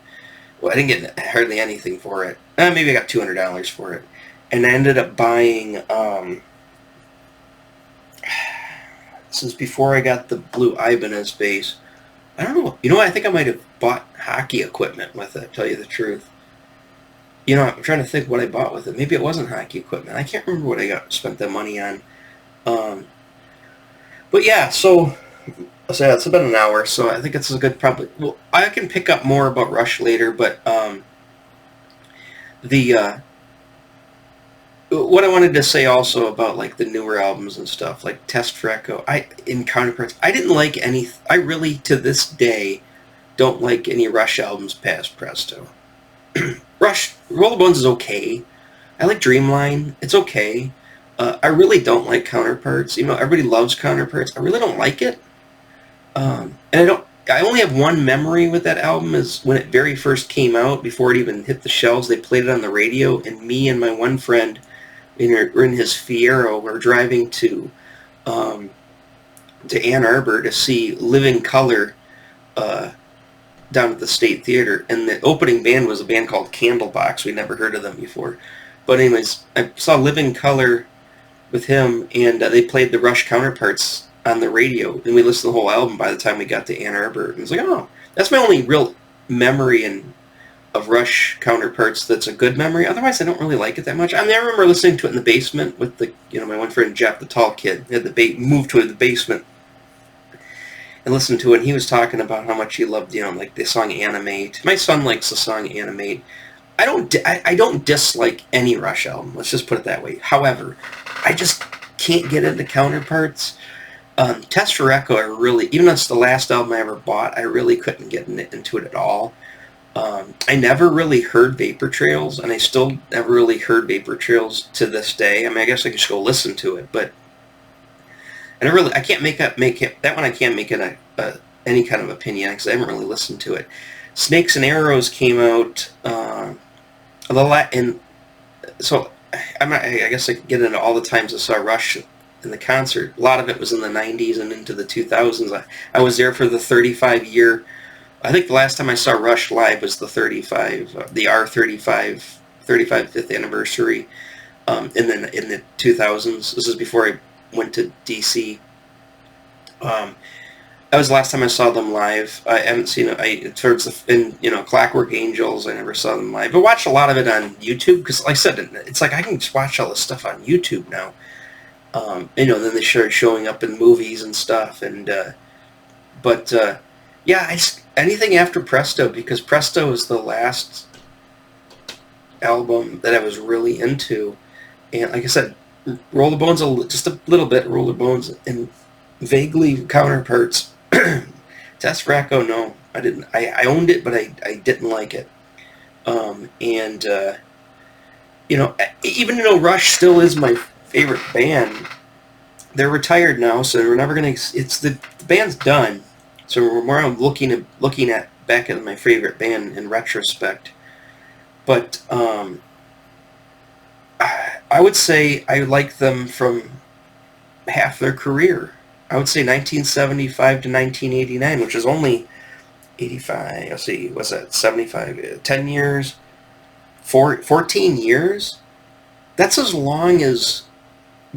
well, I didn't get hardly anything for it. Maybe I got $200 for it. and I ended up buying. Since before I got the blue Ibanez bass, I don't know. You know what? I think I might have bought hockey equipment with it. To tell you the truth. You know, I'm trying to think what I bought with it. Maybe it wasn't hockey equipment. I can't remember what I spent the money on. Um, but yeah, so it's been an hour, so I think it's a good probably. Well, I can pick up more about Rush later, but the what I wanted to say also about like the newer albums and stuff, like Test for Echo, in Counterparts, I didn't like any. I really to this day don't like any Rush albums past Presto. Rush, Roll the Bones is okay. I like Dreamline. It's okay. I really don't like Counterparts. Everybody loves Counterparts. I really don't like it. And I don't. I only have one memory with that album is when it very first came out, before it even hit the shelves. They played it on the radio, and me and my one friend, were in his Fiero, were driving to Ann Arbor to see Living Colour down at the State Theater, and the opening band was a band called Candlebox. We'd never heard of them before. But anyways, I saw Living Colour with him, and they played the Rush Counterparts on the radio, and we listened to the whole album by the time we got to Ann Arbor. And it was like, oh, that's my only real memory of Rush Counterparts that's a good memory. Otherwise, I don't really like it that much. I remember listening to it in the basement with my one friend Jeff, the tall kid. He had moved to the basement and listened to it, and he was talking about how much he loved, like the song Animate. My son likes the song Animate. I don't dislike any Rush album, let's just put it that way. However, I just can't get into Counterparts. Test for Echo, even though it's the last album I ever bought, I really couldn't get into it at all. I never really heard Vapor Trails, and I still never really heard Vapor Trails to this day. I mean, I guess I could just go listen to it, but I can't make that one. I can't make it any kind of opinion because I haven't really listened to it. Snakes and Arrows came out and so I guess I could get into all the times I saw Rush in the concert. A lot of it was in the 90s and into the 2000s. I was there for the 35-year. I think the last time I saw Rush live was the R35 5th anniversary in the 2000s. This is before I went to DC. That was the last time I saw them live. I haven't seen it. Clockwork Angels, I never saw them live. I watched a lot of it on YouTube because, like I said, it's like I can just watch all this stuff on YouTube now. Then they started showing up in movies and stuff. Anything after Presto, because Presto was the last album that I was really into. And like I said, Roll the Bones, just a little bit, Roll the Bones, and vaguely Counterparts. Test for Echo, no, I didn't. I owned it, but I didn't like it. Even though Rush still is my favorite band, they're retired now, so we're never gonna. It's the band's done, so we're looking at back at my favorite band in retrospect. But I would say I like them from half their career. I would say 1975 to 1989, which is only 85, let's see, what's that, 75, 10 years, 14 years? That's as long as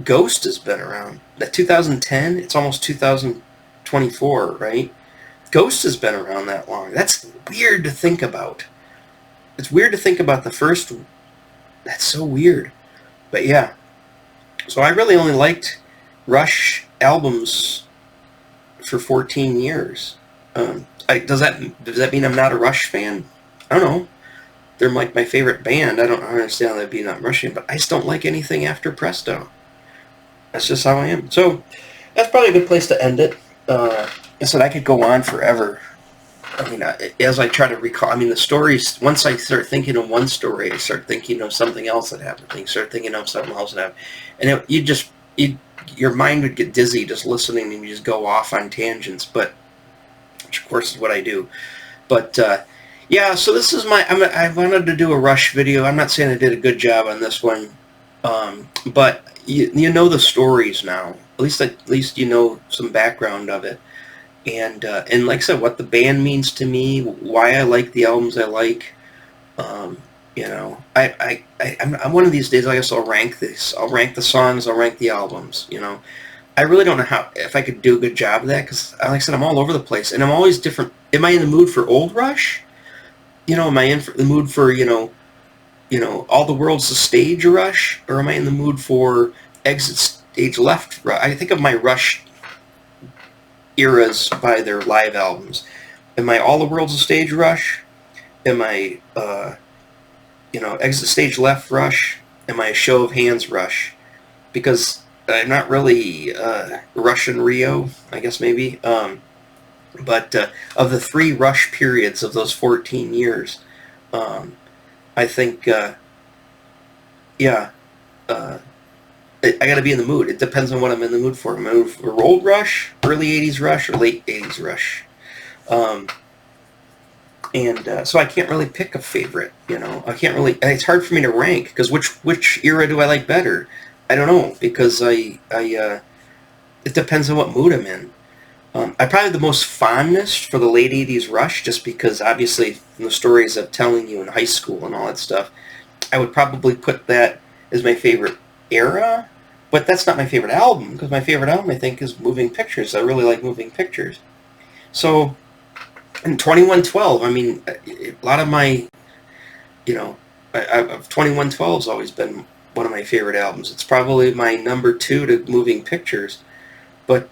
Ghost has been around. That 2010, it's almost 2024, right? Ghost has been around that long. That's weird to think about. It's weird to think about the first. That's so weird. But yeah. So I really only liked Rush albums for 14 years. Does that mean I'm not a Rush fan? I don't know. They're like my favorite band. I don't understand that being not Rush fan, but I just don't like anything after Presto. That's just how I am. So that's probably a good place to end it. I said I could go on forever. I mean, as I try to recall, the stories, once I start thinking of one story, I start thinking of something else that happened. I start thinking of something else that happened. And your mind would get dizzy just listening, and you just go off on tangents, which of course is what I do. But so this is I wanted to do a Rush video. I'm not saying I did a good job on this one, but you know the stories now. At least you know some background of it, and like I said, what the band means to me, why I like the albums I like. You know, I'm one of these days. I guess I'll rank this. I'll rank the songs. I'll rank the albums. You know, I really don't know how if I could do a good job of that because, like I said, I'm all over the place and I'm always different. Am I in the mood for old Rush? You know, am I in the mood for All the World's a Stage Rush, or am I in the mood for Exit Stage Left Rush? I think of my Rush eras by their live albums. Am I All the World's a Stage Rush? Am I Exit Stage Left Rush? Am I a Show of Hands Rush? Because I'm not really Russian Rio, I guess maybe. But of the three Rush periods of those 14 years, I think, yeah, I got to be in the mood. It depends on what I'm in the mood for. I'm in the mood for old Rush, early 80s Rush, or late 80s Rush. So I can't really pick a favorite, I can't really, it's hard for me to rank, because which era do I like better? I don't know, because it depends on what mood I'm in. I probably have the most fondness for the late 80s Rush, just because obviously from the stories I'm telling you in high school and all that stuff, I would probably put that as my favorite era, but that's not my favorite album, because my favorite album I think is Moving Pictures. I really like Moving Pictures. So, in 2112, I mean, a lot of my, 2112's always been one of my favorite albums. It's probably my number 2 to Moving Pictures, but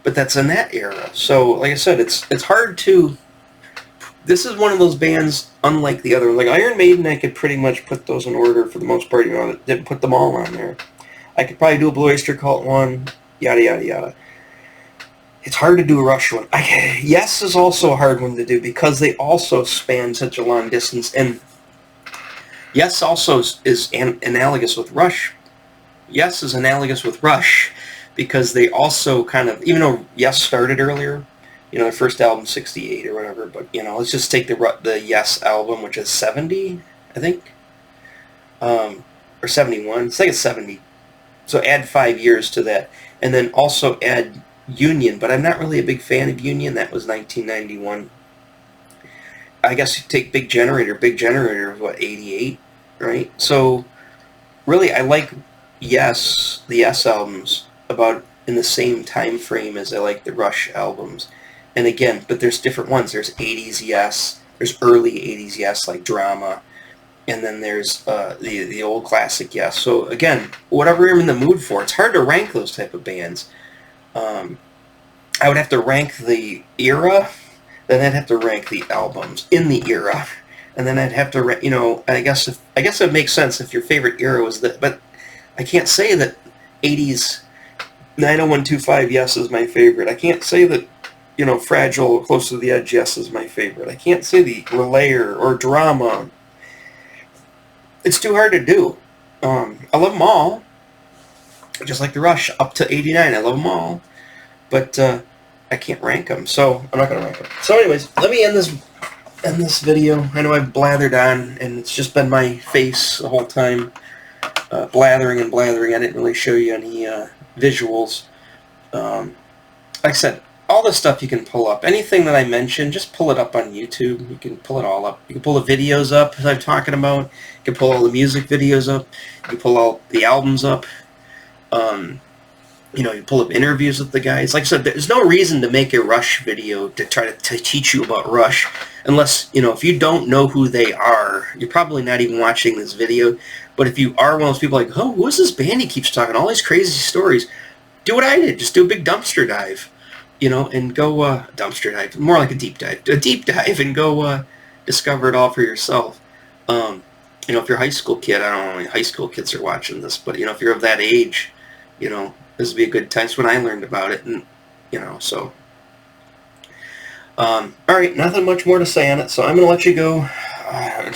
that's in that era. So, like I said, it's hard to. This is one of those bands, unlike the other. Like Iron Maiden, I could pretty much put those in order for the most part. Didn't put them all on there. I could probably do a Blue Oyster Cult one, yada yada yada. It's hard to do a Rush one. Yes is also a hard one to do because they also span such a long distance, and Yes also is analogous with Rush. Yes is analogous with Rush because they also kind of, even though Yes started earlier, the first album 68 or whatever, but let's just take the Yes album, which is 70, I think, or 71. It's like it's 70. So add 5 years to that, and then also add Union, but I'm not really a big fan of Union. That was 1991. I guess you take Big Generator. Big Generator was, 88, right? So really, I like Yes, the Yes albums, about in the same time frame as I like the Rush albums. And again, but there's different ones. There's 80s Yes, there's early 80s Yes, like Drama, and then there's the old classic Yes. So again, whatever I'm in the mood for, it's hard to rank those type of bands. I would have to rank the era, then I'd have to rank the albums in the era, and then I'd have to rank, I guess it makes sense if your favorite era was that, but I can't say that 80s 90125 Yes is my favorite. I can't say that, Fragile, Close to the Edge Yes is my favorite. I can't say the Relayer or Drama. It's too hard to do. I love them all, just like the Rush, up to 89. I love them all. But I can't rank them, so I'm not going to rank them. So anyways, let me end this video. I know I've blathered on, and it's just been my face the whole time, blathering and blathering. I didn't really show you any visuals. Like I said, all this stuff you can pull up. Anything that I mentioned, just pull it up on YouTube. You can pull it all up. You can pull the videos up, as I'm talking about. You can pull all the music videos up. You can pull all the albums up. You pull up interviews with the guys. Like I said, there's no reason to make a Rush video to try to teach you about Rush, unless, if you don't know who they are, you're probably not even watching this video. But if you are one of those people like, oh, who is this band he keeps talking, all these crazy stories, do what I did. Just do a big dumpster dive, and go, dumpster dive, more like a deep dive, and go discover it all for yourself. If you're a high school kid, I don't know how many high school kids are watching this, but, if you're of that age, this would be a good time. It's when I learned about it, and, so. Alright, nothing much more to say on it, so I'm going to let you go.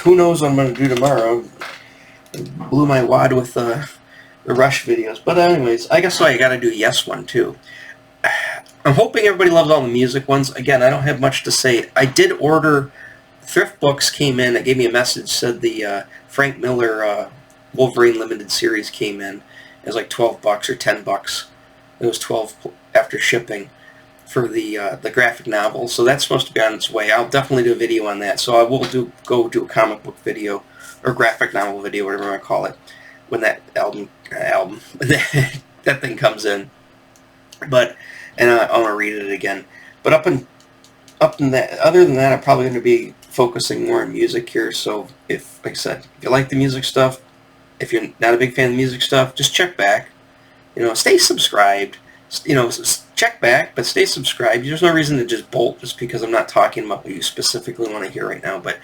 Who knows what I'm going to do tomorrow. I blew my wad with the Rush videos. But anyways, I guess I got to do a Yes one, too. I'm hoping everybody loves all the music ones. Again, I don't have much to say. I did order, Thrift Books came in, it gave me a message, said the Frank Miller Wolverine Limited Series came in. It was like $12 or $10. It was $12 after shipping for the graphic novel. So that's supposed to be on its way. I'll definitely do a video on that. So I will go do a comic book video or graphic novel video, whatever you want to call it, when that album that thing comes in. But and I want to read it again. But up in that, other than that, I'm probably going to be focusing more on music here. So if, like I said, if you like the music stuff, if you're not a big fan of the music stuff, just check back. Stay subscribed. Check back, but stay subscribed. There's no reason to just bolt just because I'm not talking about what you specifically want to hear right now. But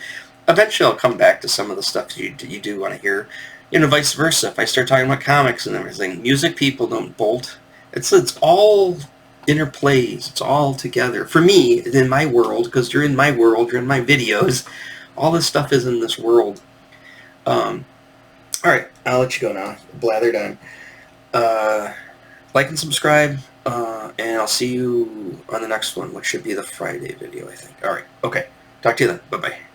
eventually I'll come back to some of the stuff you do want to hear. Vice versa. If I start talking about comics and everything, music people don't bolt. It's all interplays. It's all together. For me, in my world, because you're in my world, you're in my videos, all this stuff is in this world. All right, I'll let you go now. Blathered on. Like and subscribe, and I'll see you on the next one, which should be the Friday video, I think. All right, okay. Talk to you then. Bye-bye.